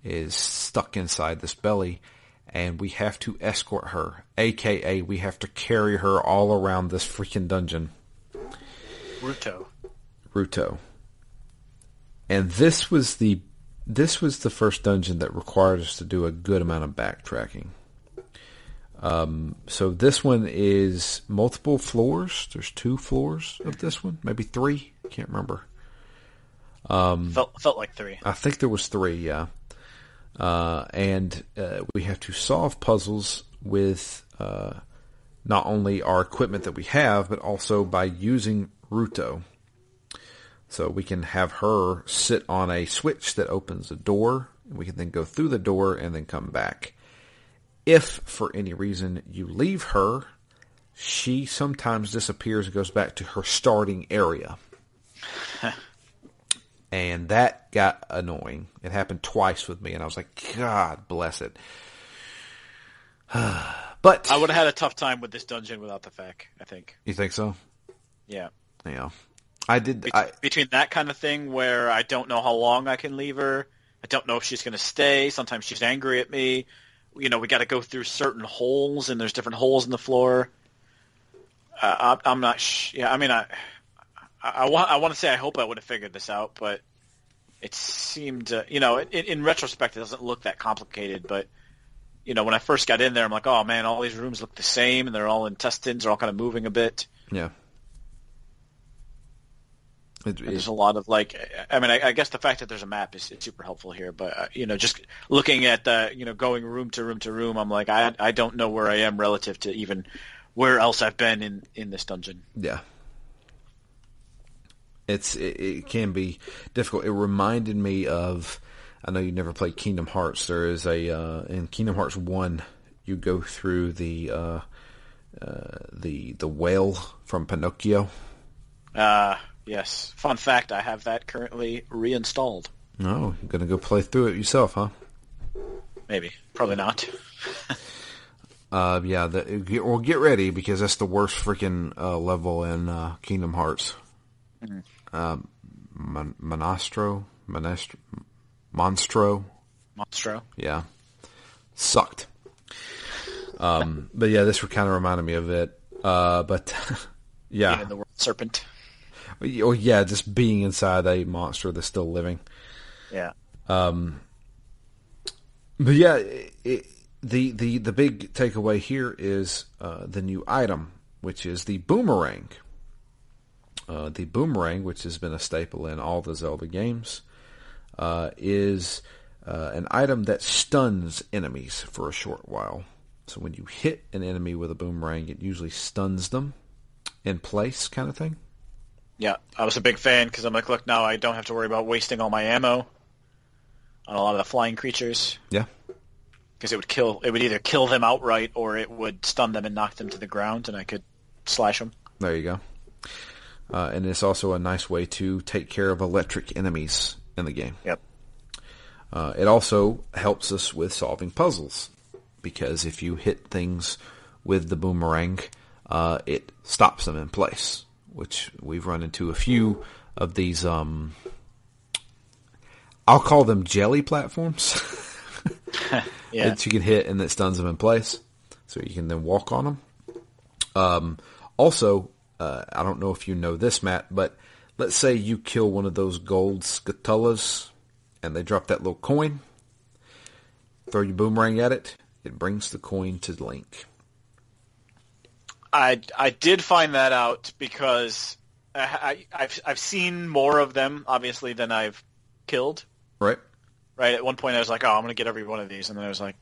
is stuck inside this belly, and we have to escort her, aka we have to carry her all around this freaking dungeon. Ruto. And this was the first dungeon that required us to do a good amount of backtracking. So this one is multiple floors. There's 2 floors of this one, maybe 3. Can't remember. Felt like 3. I think there was 3. Yeah. And we have to solve puzzles with not only our equipment that we have, but also by using Ruto. So we can have her sit on a switch that opens a door. We can then go through the door and then come back. If, for any reason, you leave her, she sometimes disappears and goes back to her starting area. And that got annoying. It happened twice with me, and I was like, God bless it. But I would have had a tough time with this dungeon without the FAQ, I think. You think so? Yeah. Yeah. I did. Between that kind of thing where I don't know how long I can leave her, I don't know if she's going to stay. Sometimes she's angry at me. We got to go through certain holes, and there's different holes in the floor. I'm not. Yeah, I mean, I want to say I hope I would have figured this out, but it seemed, in retrospect, it doesn't look that complicated. But when I first got in there, I'm like, oh man, all these rooms look the same, and they're all intestines, they're all kind of moving a bit. Yeah. There's a lot of I guess the fact that there's a map is super helpful here, but just looking at the going room to room to room, I'm like I don't know where I am relative to even where else I've been in this dungeon. Yeah, it can be difficult. It reminded me of, I know you never played Kingdom Hearts. There is in Kingdom Hearts 1, you go through the whale from Pinocchio. Yes. Fun fact, I have that currently reinstalled. Oh, you're going to go play through it yourself, huh? Maybe. Probably not. Yeah, get ready, because that's the worst freaking level in Kingdom Hearts. Monstro? Monstro? Yeah. Sucked. But yeah, this kind of reminded me of it. But yeah. Even the word serpent. Oh yeah, just being inside a monster that's still living. Yeah. But yeah, the big takeaway here is the new item, which is the boomerang. The boomerang, which has been a staple in all the Zelda games, is an item that stuns enemies for a short while. So when you hit an enemy with a boomerang, it usually stuns them in place, kind of thing. Yeah, I was a big fan because I'm like, look, now I don't have to worry about wasting all my ammo on a lot of the flying creatures. Yeah. Because it would either kill them outright or it would stun them and knock them to the ground, and I could slash them. There you go. And it's also a nice way to take care of electric enemies in the game. Yep. It also helps us with solving puzzles, because if you hit things with the boomerang, it stops them in place, which we've run into a few of these, I'll call them jelly platforms. Yeah. That you can hit and that stuns them in place, so you can then walk on them. Also, I don't know if you know this, Matt, but let's say you kill one of those gold scatullas and they drop that little coin. Throw your boomerang at it. It brings the coin to Link. I did find that out because I've seen more of them, obviously, than I've killed. Right. Right. At one point, I was like, "Oh, I'm going to get every one of these," and then I was like,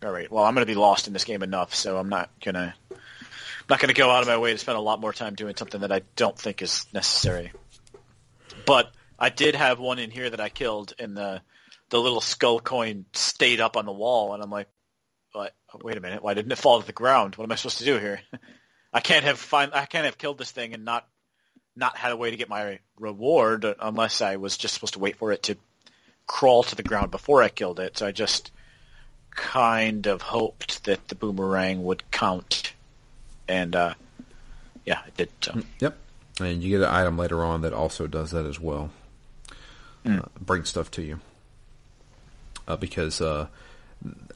"All right, well, I'm going to be lost in this game enough, so I'm not gonna go out of my way to spend a lot more time doing something that I don't think is necessary." But I did have one in here that I killed, and the little skull coin stayed up on the wall, and I'm like, "What? Wait a minute! Why didn't it fall to the ground? What am I supposed to do here? I can't have killed this thing and not had a way to get my reward unless I was just supposed to wait for it to crawl to the ground before I killed it." So I just kind of hoped that the boomerang would count, and yeah, it did. So. Yep, and you get an item later on that also does that as well. Bring stuff to you because I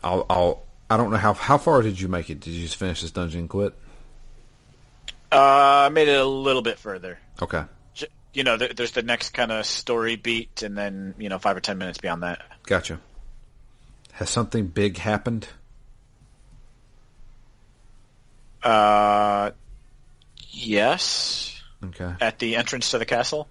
don't know how far did you make it? Did you just finish this dungeon and quit? I made it a little bit further. Okay. There's the next kind of story beat, and then 5 or 10 minutes beyond that. Gotcha. Has something big happened? Yes. Okay. At the entrance to the castle?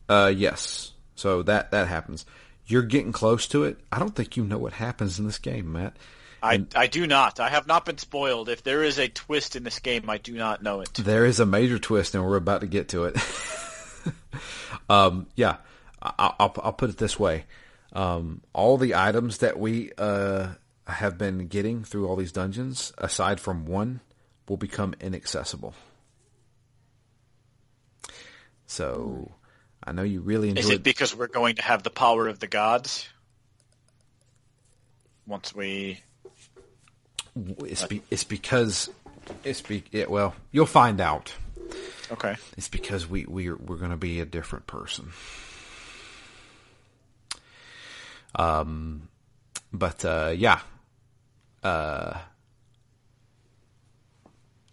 Yes. So that happens. You're getting close to it. I don't think you know what happens in this game, Matt. I do not. I have not been spoiled. If there is a twist in this game, I do not know it. There is a major twist, and we're about to get to it. Yeah. I'll put it this way. All the items that we have been getting through all these dungeons, aside from one, will become inaccessible. So, I know you really enjoyed... Is it because we're going to have the power of the gods? Once we... It's because... well, you'll find out. Okay. It's because we're going to be a different person. But yeah.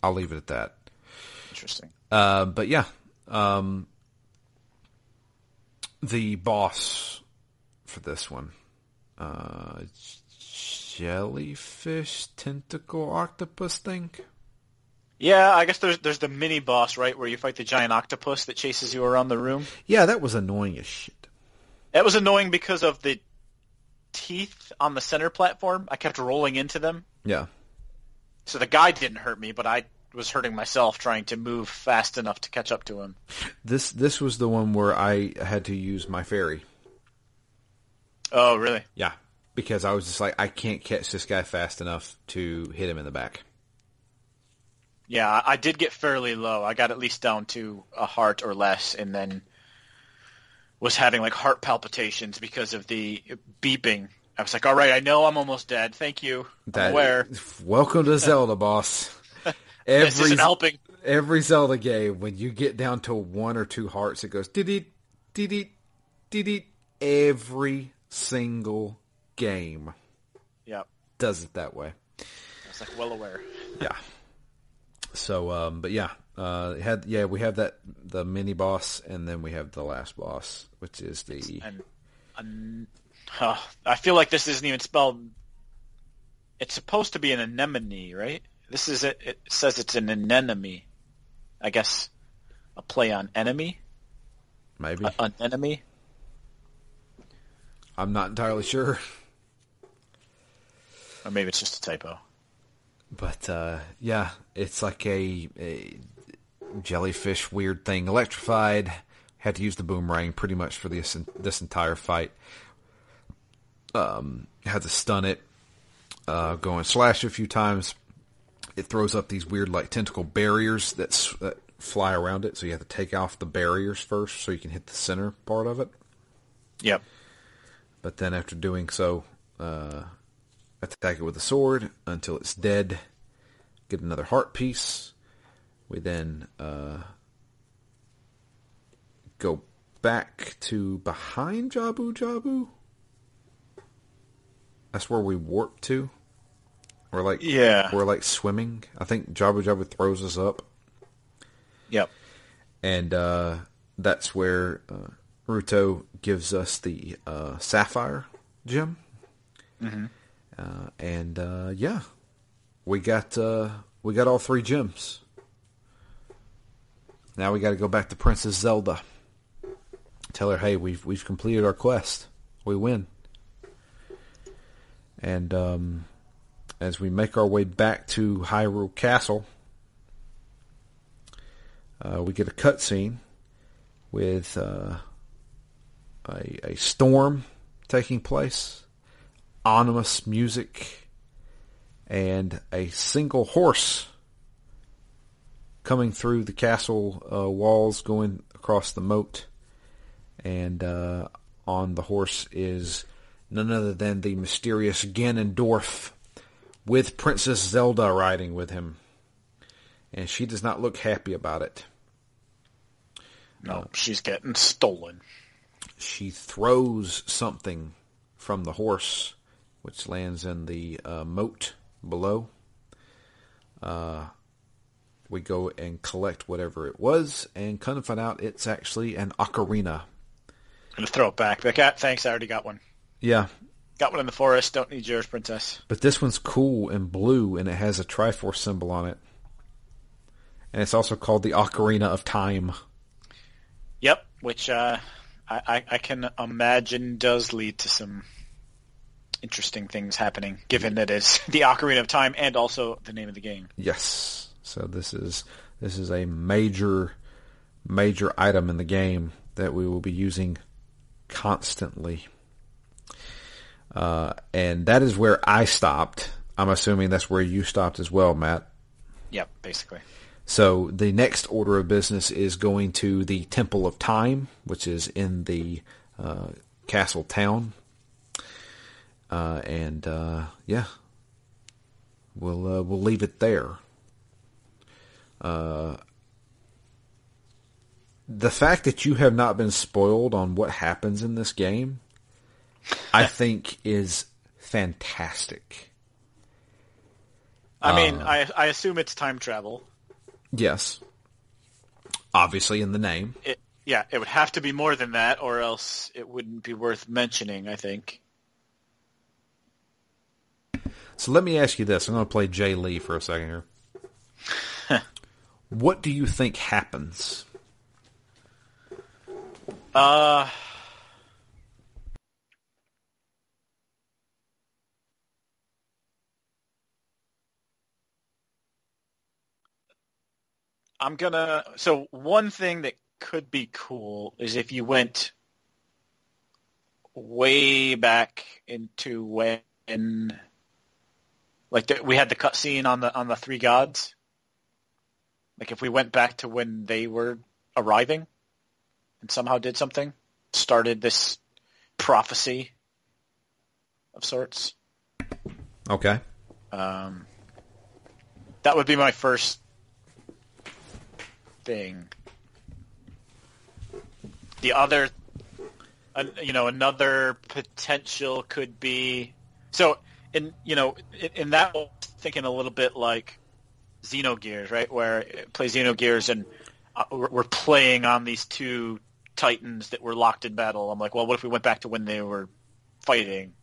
I'll leave it at that. Interesting. But yeah. The boss for this one, jellyfish tentacle octopus thing. Yeah, I guess there's the mini boss, right, where you fight the giant octopus that chases you around the room. Yeah, that was annoying as shit. That was annoying because of the teeth on the center platform. I kept rolling into them. Yeah. So the guy didn't hurt me, but I was hurting myself trying to move fast enough to catch up to him. This was the one where I had to use my fairy. Oh, really? Yeah, because I was just like, I can't catch this guy fast enough to hit him in the back. Yeah, I did get fairly low. I got at least down to a heart or less, and then was having like heart palpitations because of the beeping. I was like, all right, I know I'm almost dead. Thank you. I'm aware. Welcome to Zelda, boss. This isn't helping. Every Zelda game, when you get down to 1 or 2 hearts, it goes dee-dee, dee-dee, dee-dee. Every single game. Yep. Does it that way. I was like, well aware. Yeah. So, but yeah, we have the mini boss, and then we have the last boss, which is the. I feel like this isn't even spelled. It's supposed to be an anemone, right? This is it. It says it's an anemone. I guess a play on enemy. Maybe an enemy. I'm not entirely sure. Or maybe it's just a typo. But, yeah, it's like a jellyfish weird thing. Electrified. Had to use the boomerang pretty much for this entire fight. Had to stun it. Go and slash it a few times. It throws up these weird, like, tentacle barriers that fly around it. So you have to take off the barriers first so you can hit the center part of it. Yep. But then after doing so... attack it with a sword until it's dead. Get another heart piece. We then go back to behind Jabu Jabu. That's where we warp to. we're like swimming. I think Jabu Jabu throws us up. Yep. And that's where Ruto gives us the sapphire gem. Mm-hmm. We got all 3 gems. Now we got to go back to Princess Zelda. Tell her, hey, we've completed our quest. We win. And as we make our way back to Hyrule Castle, we get a cutscene with a storm taking place, ominous music, and a single horse coming through the castle walls, going across the moat. And on the horse is none other than the mysterious Ganondorf, with Princess Zelda riding with him. And she does not look happy about it. No, she's getting stolen. She throws something from the horse, which lands in the moat below. We go and collect whatever it was, and kind of find out it's actually an ocarina. I'm going to throw it back. Thanks, I already got one. Yeah. Got one in the forest. Don't need yours, Princess. But this one's cool and blue, and it has a Triforce symbol on it. And it's also called the Ocarina of Time. Yep, which I can imagine does lead to some interesting things happening, given that it's the Ocarina of Time and also the name of the game. Yes. So this is a major item in the game that we will be using constantly. And that is where I stopped. I'm assuming that's where you stopped as well, Matt. Yep, basically. So the next order of business is going to the Temple of Time, which is in the castle town. We'll leave it there. The fact that you have not been spoiled on what happens in this game, I think, is fantastic. I mean, I assume it's time travel. Yes. Obviously in the name. It would have to be more than that, or else it wouldn't be worth mentioning, I think. So let me ask you this. I'm going to play Jay Lee for a second here. What do you think happens? So one thing that could be cool is if you went way back into when, like, we had the cutscene on the 3 gods. Like, if we went back to when they were arriving and somehow did something, started this prophecy of sorts. Okay. That would be my first thing. The other, another potential could be, so in that, thinking a little bit like Xenogears, right? Where play Xenogears and we're playing on these 2 titans that were locked in battle. I'm like, well, what if we went back to when they were fighting?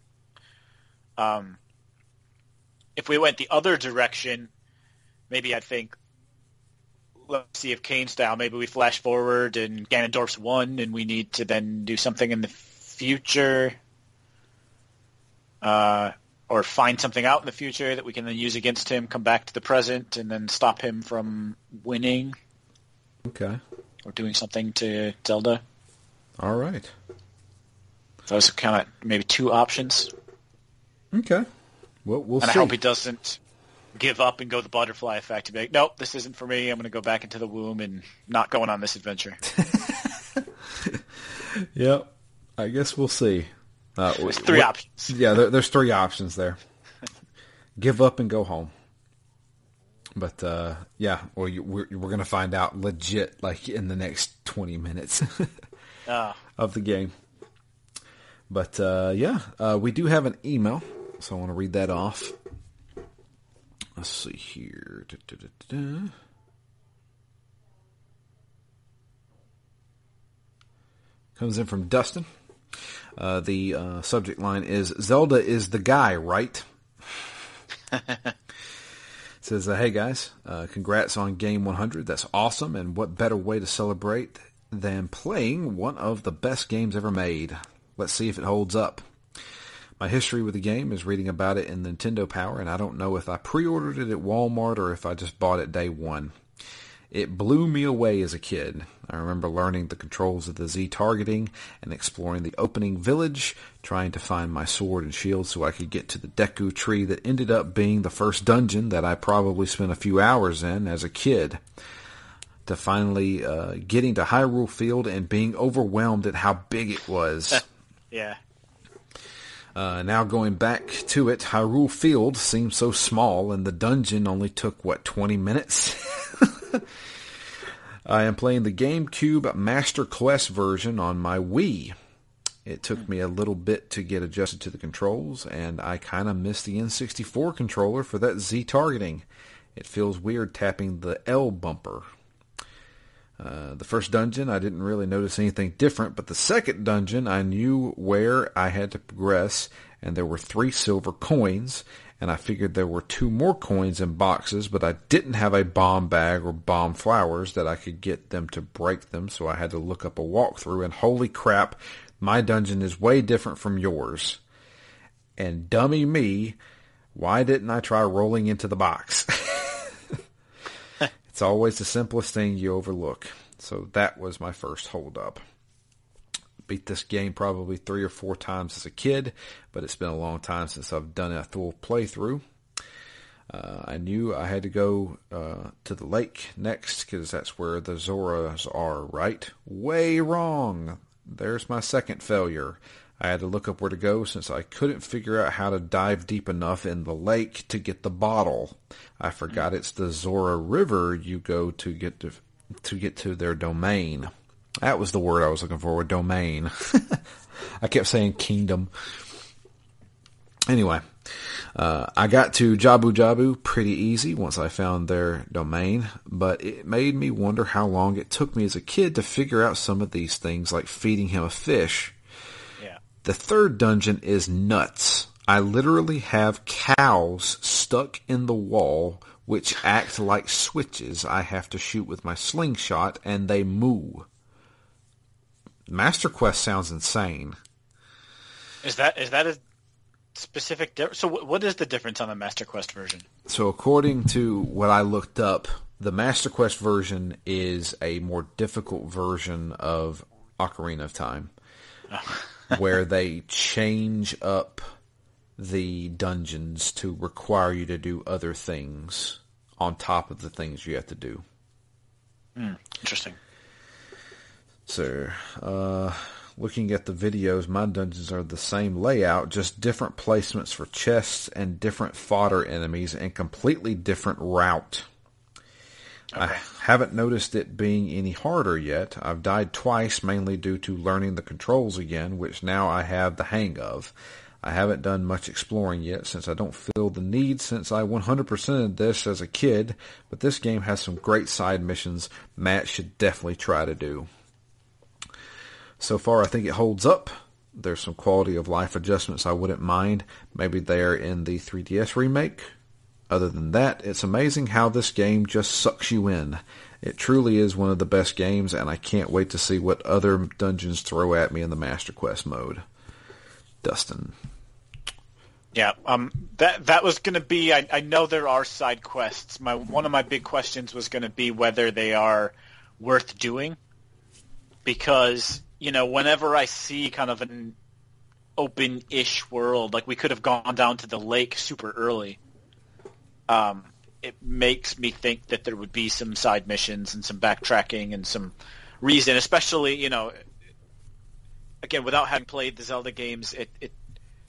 If we went the other direction, maybe I'd think, let's see if Kane style, maybe we flash forward and Ganondorf's won and we need to then do something in the future. Or find something out in the future that we can then use against him, come back to the present, and then stop him from winning. Okay. Or doing something to Zelda. All right. Those are kind of maybe 2 options. Okay. Well, we'll see. And I hope he doesn't give up and go the butterfly effect and be like, nope, this isn't for me. I'm going to go back into the womb and not going on this adventure. Yep. I guess we'll see. There's 3 options. Yeah, there's 3 options there. Give up and go home. But, we're going to find out legit, like, in the next 20 minutes of the game. But, we do have an email, so I want to read that off. Let's see here. Da-da-da-da-da. Comes in from Dustin. The subject line is, Zelda is the guy, right? Says, hey guys, congrats on Game 100. That's awesome, and what better way to celebrate than playing one of the best games ever made. Let's see if it holds up. My history with the game is reading about it in Nintendo Power, and I don't know if I pre-ordered it at Walmart or if I just bought it day one. It blew me away as a kid. I remember learning the controls of the Z targeting and exploring the opening village, trying to find my sword and shield so I could get to the Deku tree that ended up being the first dungeon that I probably spent a few hours in as a kid. To finally getting to Hyrule Field and being overwhelmed at how big it was. Yeah. Now going back to it, Hyrule Field seems so small and the dungeon only took, 20 minutes? I am playing the GameCube Master Quest version on my Wii. It took me a little bit to get adjusted to the controls, and I kind of miss the N64 controller for that Z targeting. It feels weird tapping the L bumper. The first dungeon, I didn't really notice anything different, but the second dungeon, I knew where I had to progress, and there were 3 silver coins, and I figured there were 2 more coins in boxes, but I didn't have a bomb bag or bomb flowers that I could get them to break them, so I had to look up a walkthrough, and holy crap, my dungeon is way different from yours. And dummy me, why didn't I try rolling into the box? It's always the simplest thing you overlook. So that was my first hold-up. Beat this game probably 3 or 4 times as a kid, but it's been a long time since I've done a full playthrough. I knew I had to go to the lake next, because that's where the Zoras are, right? Way wrong! There's my second failure. I had to look up where to go since I couldn't figure out how to dive deep enough in the lake to get the bottle. I forgot it's the Zora River you go to get to their domain. That was the word I was looking for, domain. I kept saying kingdom. Anyway, I got to Jabu Jabu pretty easy once I found their domain, but it made me wonder how long it took me as a kid to figure out some of these things, like feeding him a fish. The third dungeon is nuts. I literally have cows stuck in the wall, which act like switches I have to shoot with my slingshot, and they moo. Master Quest sounds insane. Is that a specific difference? So what is the difference on the Master Quest version? So according to what I looked up, the Master Quest version is a more difficult version of Ocarina of Time. Oh. Where they change up the dungeons to require you to do other things on top of the things you have to do. Interesting. So, looking at the videos, my dungeons are the same layout, just different placements for chests and different fodder enemies and completely different route. Okay. I haven't noticed it being any harder yet. I've died twice, mainly due to learning the controls again, which now I have the hang of. I haven't done much exploring yet, since I don't feel the need, since I 100%ed this as a kid, but this game has some great side missions Matt should definitely try to do. So far, I think it holds up. There's some quality of life adjustments I wouldn't mind. Maybe they're in the 3DS remake. Other than that, it's amazing how this game just sucks you in. It truly is one of the best games, and I can't wait to see what other dungeons throw at me in the Master Quest mode. Dustin. Yeah, that was going to be, I know there are side quests. One of my big questions was going to be whether they are worth doing. Because, whenever I see kind of an open-ish world, like we could have gone down to the lake super early, it makes me think that there would be some side missions and some backtracking and some reason, especially, again, without having played the Zelda games,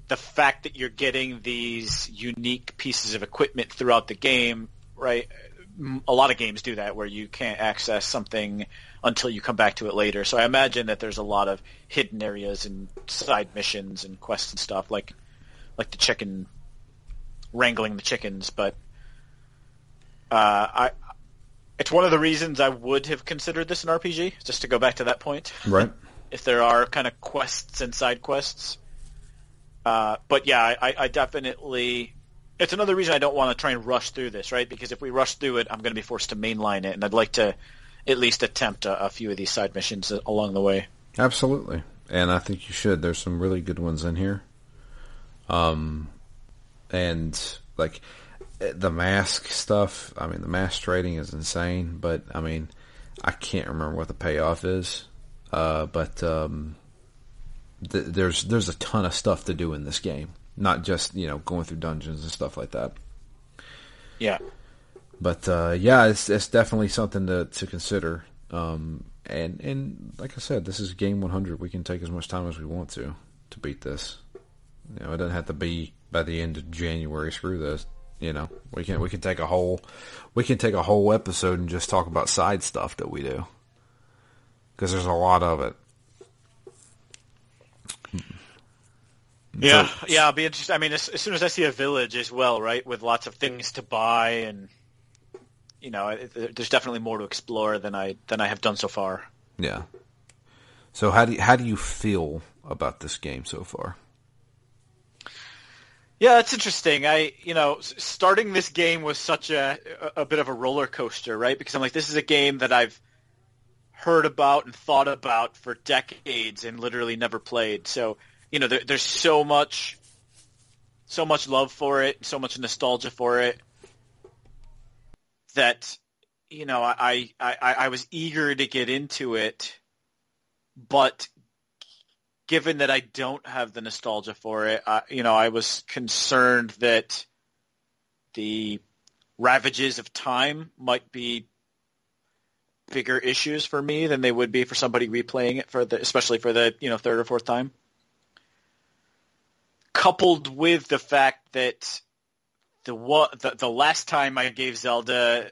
the fact that you're getting these unique pieces of equipment throughout the game, right? A lot of games do that where you can't access something until you come back to it later. So I imagine that there's a lot of hidden areas and side missions and quests and stuff like the chicken, wrangling the chickens, but I it's one of the reasons I would have considered this an RPG, just to go back to that point. Right. If there are kind of quests and side quests. But yeah, I definitely... It's another reason I don't want to try and rush through this, right? Because if we rush through it, I'm going to be forced to mainline it, and I'd like to at least attempt a few of these side missions along the way. Absolutely. And I think you should. There's some really good ones in here. And, like, the mask stuff, I mean, the mask trading is insane, but, I mean, I can't remember what the payoff is. But there's a ton of stuff to do in this game. Not just, going through dungeons and stuff like that. Yeah. But, yeah, it's definitely something to consider. And like I said, this is game 100. We can take as much time as we want to beat this. It doesn't have to be by the end of January. Screw this. We can take a whole episode and just talk about side stuff that we do, because there's a lot of it. Yeah, I'll be interested. I mean, as soon as I see a village as well, right, with lots of things to buy, and there's definitely more to explore than I have done so far. Yeah. So how do you feel about this game so far? Yeah, it's interesting. Starting this game was such a bit of a roller coaster, right? Because I'm like, this is a game that I've heard about and thought about for decades and literally never played. So, there's so much love for it, so much nostalgia for it that, I was eager to get into it, but given that I don't have the nostalgia for it, I was concerned that the ravages of time might be bigger issues for me than they would be for somebody replaying it especially for the third or fourth time. Coupled with the fact that the last time I gave Zelda,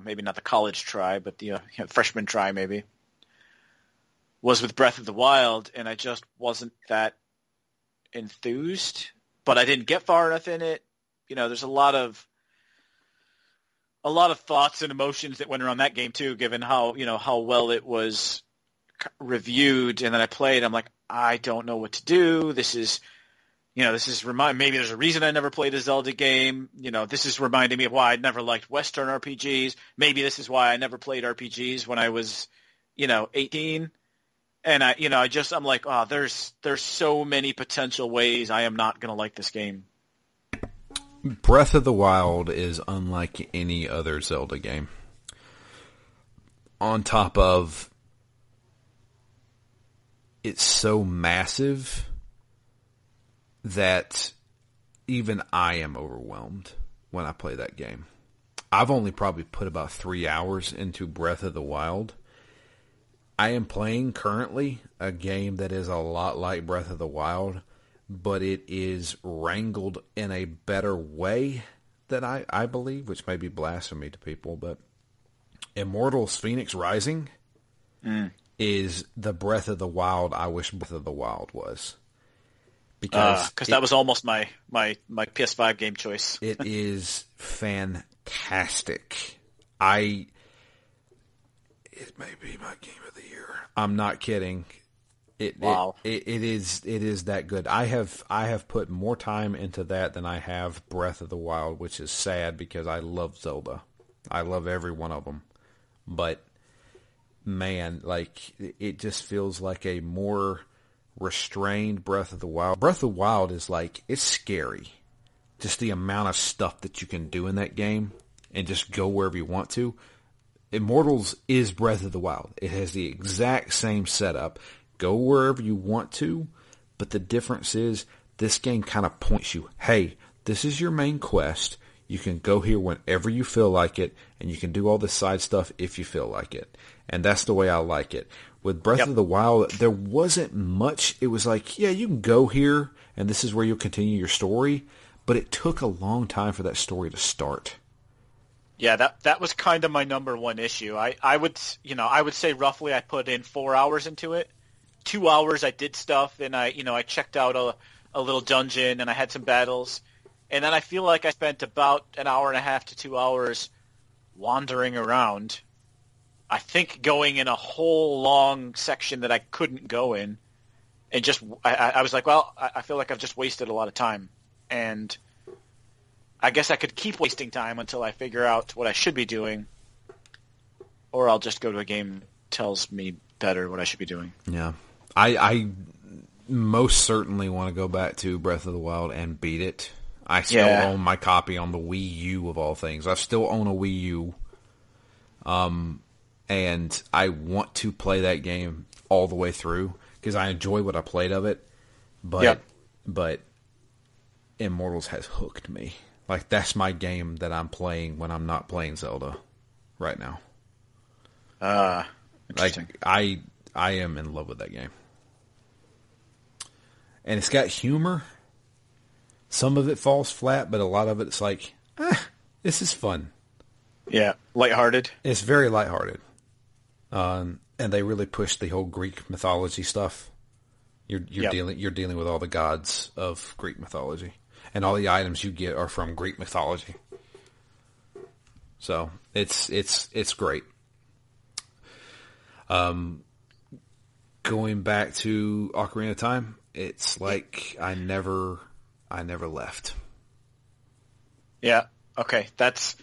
maybe not the college try, but the freshman try maybe, was with Breath of the Wild, and I just wasn't that enthused. But I didn't get far enough in it. There's a lot of thoughts and emotions that went around that game too, given how well it was reviewed. And then I played. I'm like, I don't know what to do. This is maybe there's a reason I never played a Zelda game. This is reminding me of why I never liked Western RPGs. Maybe this is why I never played RPGs when I was, 18. And I'm like, oh, there's so many potential ways I am not going to like this game. Breath of the Wild is unlike any other Zelda game. On top of, it's so massive that even I am overwhelmed when I play that game. I've only probably put about 3 hours into Breath of the Wild. I am playing currently a game that is a lot like Breath of the Wild, but it is wrangled in a better way than I believe, which may be blasphemy to people, but Immortals Phoenix Rising is the Breath of the Wild I wish Breath of the Wild was. Because that was almost my PS5 game choice. It is fantastic. It may be my game of the year. I'm not kidding. Wow. It is that good. I have put more time into that than I have Breath of the Wild, which is sad because I love Zelda. I love every one of them. But man, like, it just feels like a more restrained Breath of the Wild. Breath of the Wild is like, it's scary. Just the amount of stuff that you can do in that game and just go wherever you want to. Immortals is Breath of the Wild. It has the exact same setup. Go wherever you want to, but the difference is this game kind of points you, hey, this is your main quest. You can go here whenever you feel like it, and you can do all this side stuff if you feel like it. And that's the way I like it. With Breath of the Wild, there wasn't much. It was like, yeah, you can go here, and this is where you'll continue your story, but it took a long time for that story to start. Yeah, that was kind of my number one issue. I would say roughly I put in 4 hours into it. 2 hours I did stuff, and I checked out a little dungeon, and I had some battles. And then I feel like I spent about an hour and a half to 2 hours wandering around. I think going in a whole long section that I couldn't go in. And just, I was like, well, I feel like I've just wasted a lot of time. And I guess I could keep wasting time until I figure out what I should be doing. Or I'll just go to a game that tells me better what I should be doing. Yeah. I most certainly want to go back to Breath of the Wild and beat it. I still own my copy on the Wii U of all things. I still own a Wii U. And I want to play that game all the way through because I enjoy what I played of it. But Immortals has hooked me. Like, that's my game that I'm playing when I'm not playing Zelda right now. Interesting. Like, I am in love with that game. And it's got humor. Some of it falls flat, but a lot of it's like, this is fun. Yeah, lighthearted. It's very lighthearted. And they really push the whole Greek mythology stuff. You're dealing with all the gods of Greek mythology. And all the items you get are from Greek mythology. So it's great. Going back to Ocarina of Time, it's like I never left. Yeah. Okay. That's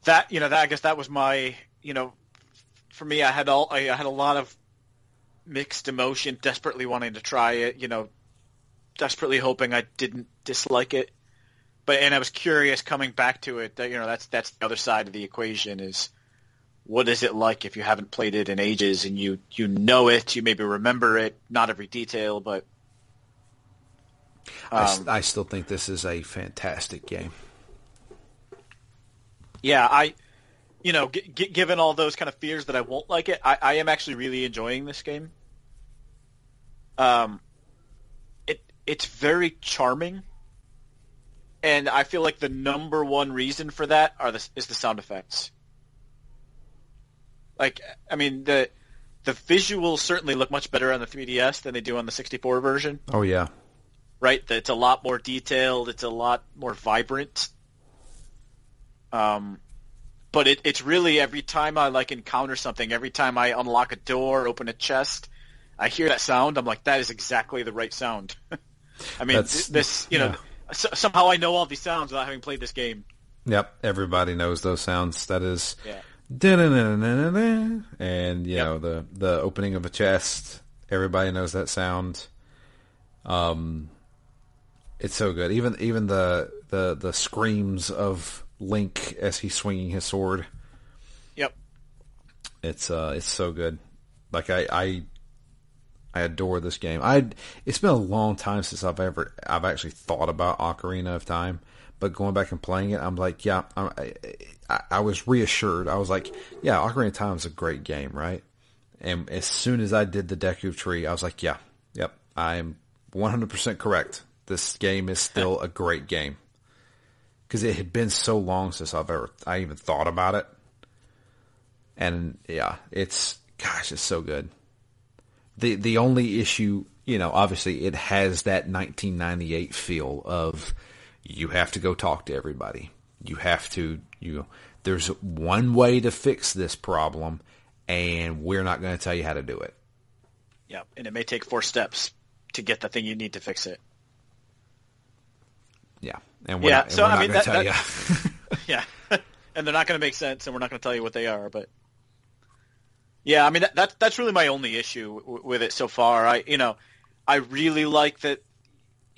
that. I guess that was my. For me, I had a lot of mixed emotion, desperately wanting to try it. Desperately hoping I didn't dislike it, and I was curious coming back to it. That that's the other side of the equation is. What is it like if you haven't played it in ages and you know it, you maybe remember it, not every detail, but... I still think this is a fantastic game. Yeah, given all those kind of fears that I won't like it, I am actually really enjoying this game. It's very charming, and I feel like the number one reason for that is the sound effects. Like, I mean, the visuals certainly look much better on the 3DS than they do on the 64 version. Oh, yeah. Right? It's a lot more detailed. It's a lot more vibrant. But it's really every time I, encounter something, every time I unlock a door, open a chest, I hear that sound. I'm like, that is exactly the right sound. I mean, somehow I know all these sounds without having played this game. Yep, everybody knows those sounds. That is... Yeah. And the opening of a chest, everybody knows that sound. It's so good. Even the screams of Link as he's swinging his sword. Yep. It's so good. Like I adore this game. It's been a long time since I've actually thought about Ocarina of Time. But going back and playing it, I'm like, yeah, I was reassured. I was like, yeah, Ocarina of Time is a great game, right? And as soon as I did the Deku Tree, I was like, yeah, yep, I'm 100% correct. This game is still a great game. Because it had been so long since I even thought about it. And yeah, it's so good. The only issue, obviously it has that 1998 feel of... You have to go talk to everybody. You have to, there's one way to fix this problem, and we're not going to tell you how to do it. Yeah, and it may take 4 steps to get the thing you need to fix it. Yeah, and we're not going to tell you. Yeah, and they're not going to make sense, and we're not going to tell you what they are. But yeah, I mean that's really my only issue with it so far. I really like that.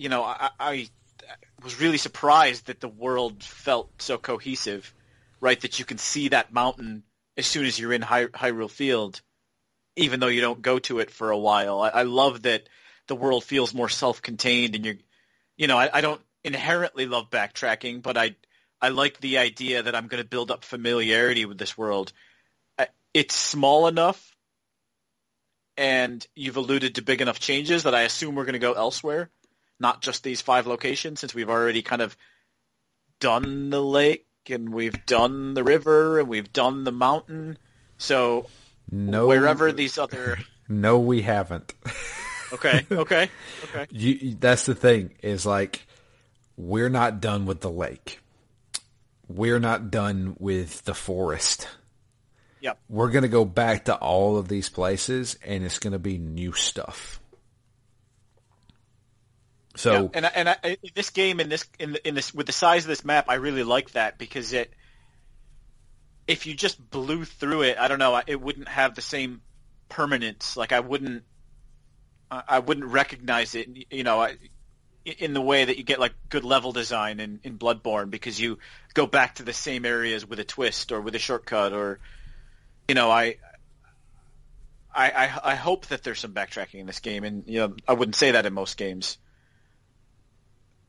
I was really surprised that the world felt so cohesive, right? That you can see that mountain as soon as you're in Hyrule Field, even though you don't go to it for a while. I love that the world feels more self-contained, and I don't inherently love backtracking, but I like the idea that I'm going to build up familiarity with this world. It's small enough, and you've alluded to big enough changes that I assume we're going to go elsewhere. Not just these 5 locations, since we've already kind of done the lake, and we've done the river, and we've done the mountain. So wherever these other... No, we haven't. Okay. That's the thing, is like, we're not done with the lake. We're not done with the forest. Yep. We're going to go back to all of these places, and it's going to be new stuff. So, yeah. and this game in this with the size of this map, I really like that because if you just blew through it, I don't know, it wouldn't have the same permanence. Like I wouldn't recognize it, in the way that you get like good level design in Bloodborne, because you go back to the same areas with a twist or with a shortcut, or I hope that there's some backtracking in this game, and I wouldn't say that in most games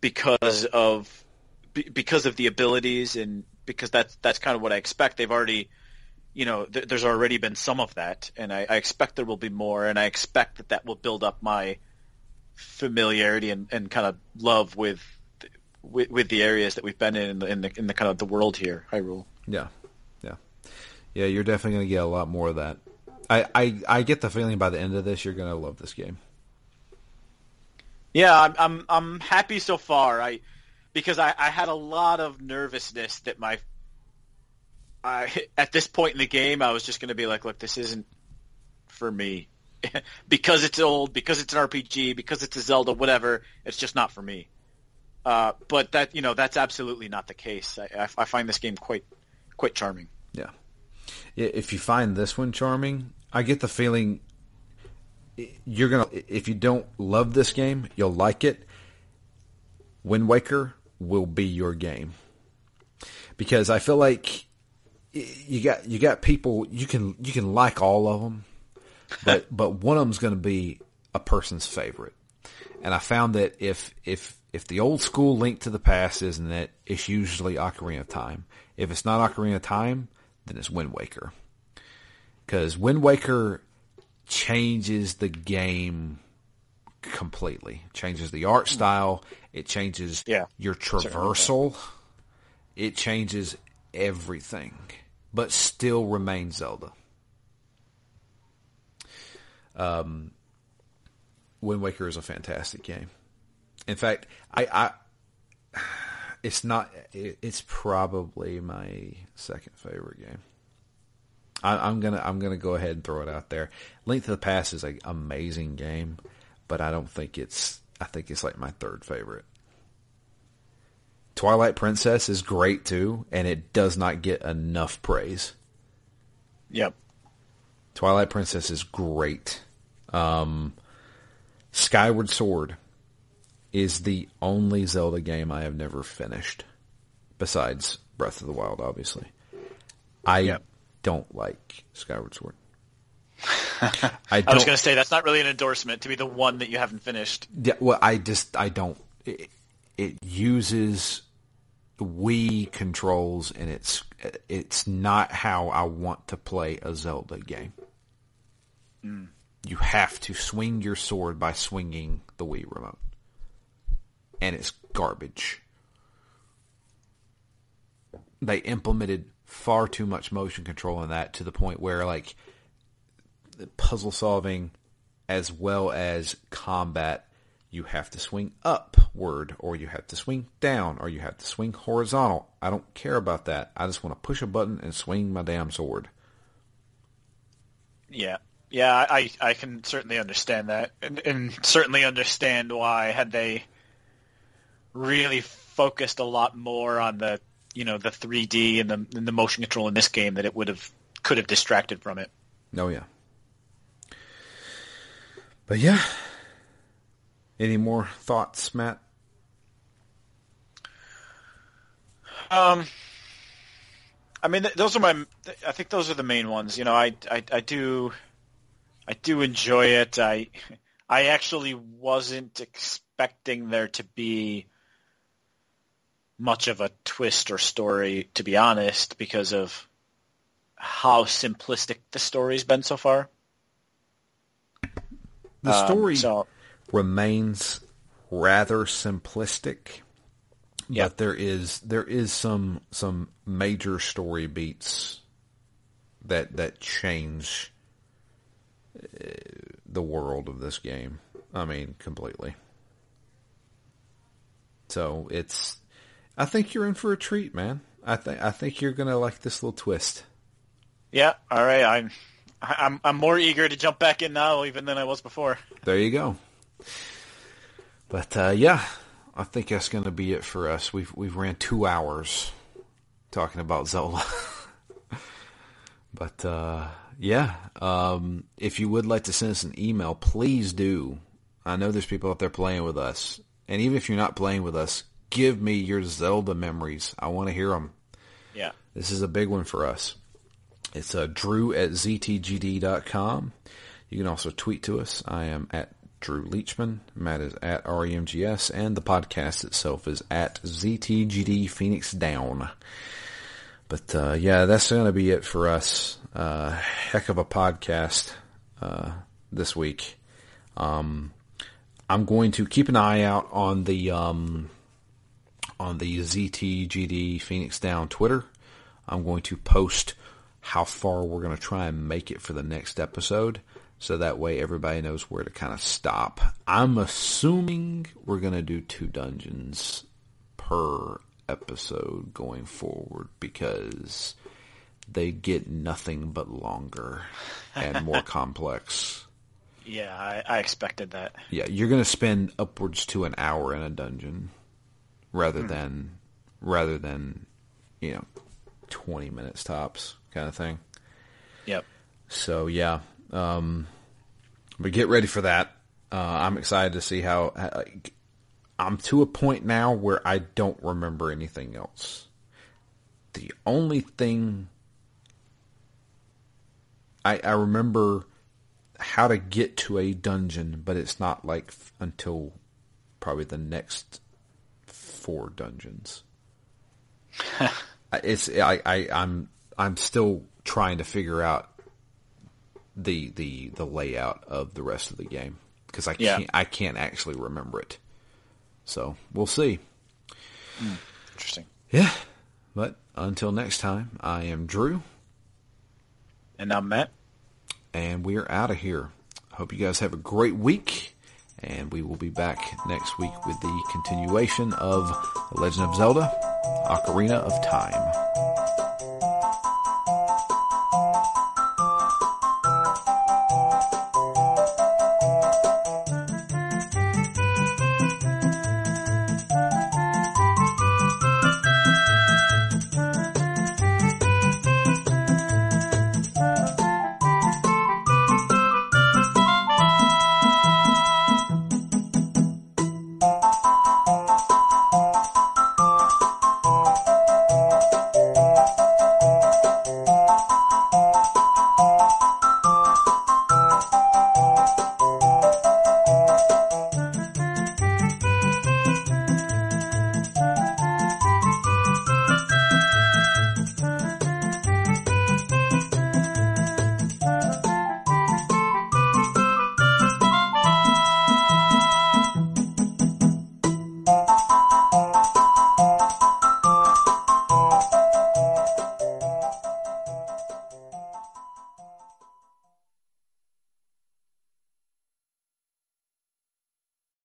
because of the abilities, and because that's kind of what I expect. They've already, there's already been some of that, and I expect there will be more, and I expect that will build up my familiarity and kind of love with the areas that we've been in the kind of the world here, Hyrule. Yeah, you're definitely going to get a lot more of that. I get the feeling by the end of this, you're going to love this game. Yeah, I'm happy so far. Because I had a lot of nervousness that at this point in the game, I was just going to be like, look, this isn't for me. Because it's old, because it's an RPG, because it's a Zelda, whatever, it's just not for me. But that's absolutely not the case. I find this game quite charming. Yeah. If you find this one charming, I get the feeling if you don't love this game, you'll like it. Wind Waker will be your game. Because I feel like you got people, you can like all of them, but one of them's going to be a person's favorite. And I found that if the old school Link to the Past isn't it, it's usually Ocarina of Time. If it's not Ocarina of Time, then it's Wind Waker. Because Wind Waker changes the game completely. Changes the art style. It changes your traversal. It changes everything, but still remains Zelda. Wind Waker is a fantastic game. In fact, it's probably my second favorite game. I'm gonna go ahead and throw it out there. Link to the Past is an amazing game, but I think it's like my third favorite. Twilight Princess is great too, and it does not get enough praise. Yep. Twilight Princess is great. Skyward Sword is the only Zelda game I have never finished, besides Breath of the Wild, obviously. I don't like Skyward Sword. I was going to say, that's not really an endorsement to be the one that you haven't finished. Yeah, well, I don't. It uses Wii controls, and it's not how I want to play a Zelda game. Mm. You have to swing your sword by swinging the Wii remote. And it's garbage. They implemented far too much motion control in that, to the point where, like, puzzle solving as well as combat, you have to swing upward, or you have to swing down, or you have to swing horizontal. I don't care about that. I just want to push a button and swing my damn sword. Yeah. Yeah, I can certainly understand that, and certainly understand why, had they really focused a lot more on the the 3D and the motion control in this game, that it could have distracted from it. Oh yeah. But yeah. Any more thoughts, Matt? I mean, those are I think those are the main ones. I do enjoy it. I actually wasn't expecting there to be much of a twist or story, to be honest, because of how simplistic the story's been so far. The story remains rather simplistic, but there is some major story beats that change the world of this game. I mean, completely. So I think you're in for a treat, man. I think you're gonna like this little twist. Yeah. All right. I'm more eager to jump back in now even than I was before. There you go. But yeah, I think that's gonna be it for us. We've ran 2 hours talking about Zelda. But yeah, if you would like to send us an email, please do. I know there's people out there playing with us, and even if you're not playing with us, give me your Zelda memories. I want to hear them. Yeah. This is a big one for us. It's drew@ztgd.com. You can also tweet to us. I am at Drew Leachman. Matt is at REMGS. And the podcast itself is at ZTGD Phoenix Down. But yeah, that's going to be it for us. Heck of a podcast this week. I'm going to keep an eye out on the ZTGD Phoenix Down Twitter. I'm going to post how far we're going to try and make it for the next episode, so that way everybody knows where to kind of stop. I'm assuming we're going to do 2 dungeons per episode going forward, because they get nothing but longer and more complex. Yeah, I expected that. Yeah, you're going to spend upwards to an hour in a dungeon rather than 20 minutes tops kind of thing. Yep. So yeah, but get ready for that. I'm excited to see how I'm to a point now where I don't remember anything else. The only thing I remember how to get to a dungeon, but it's not like until probably the next 4 dungeons. I'm still trying to figure out the layout of the rest of the game, because I can't actually remember it. So we'll see. Interesting. Yeah, but until next time, I am Drew, and I'm Matt, and we are out of here. Hope you guys have a great week, and we will be back next week with the continuation of The Legend of Zelda: Ocarina of Time.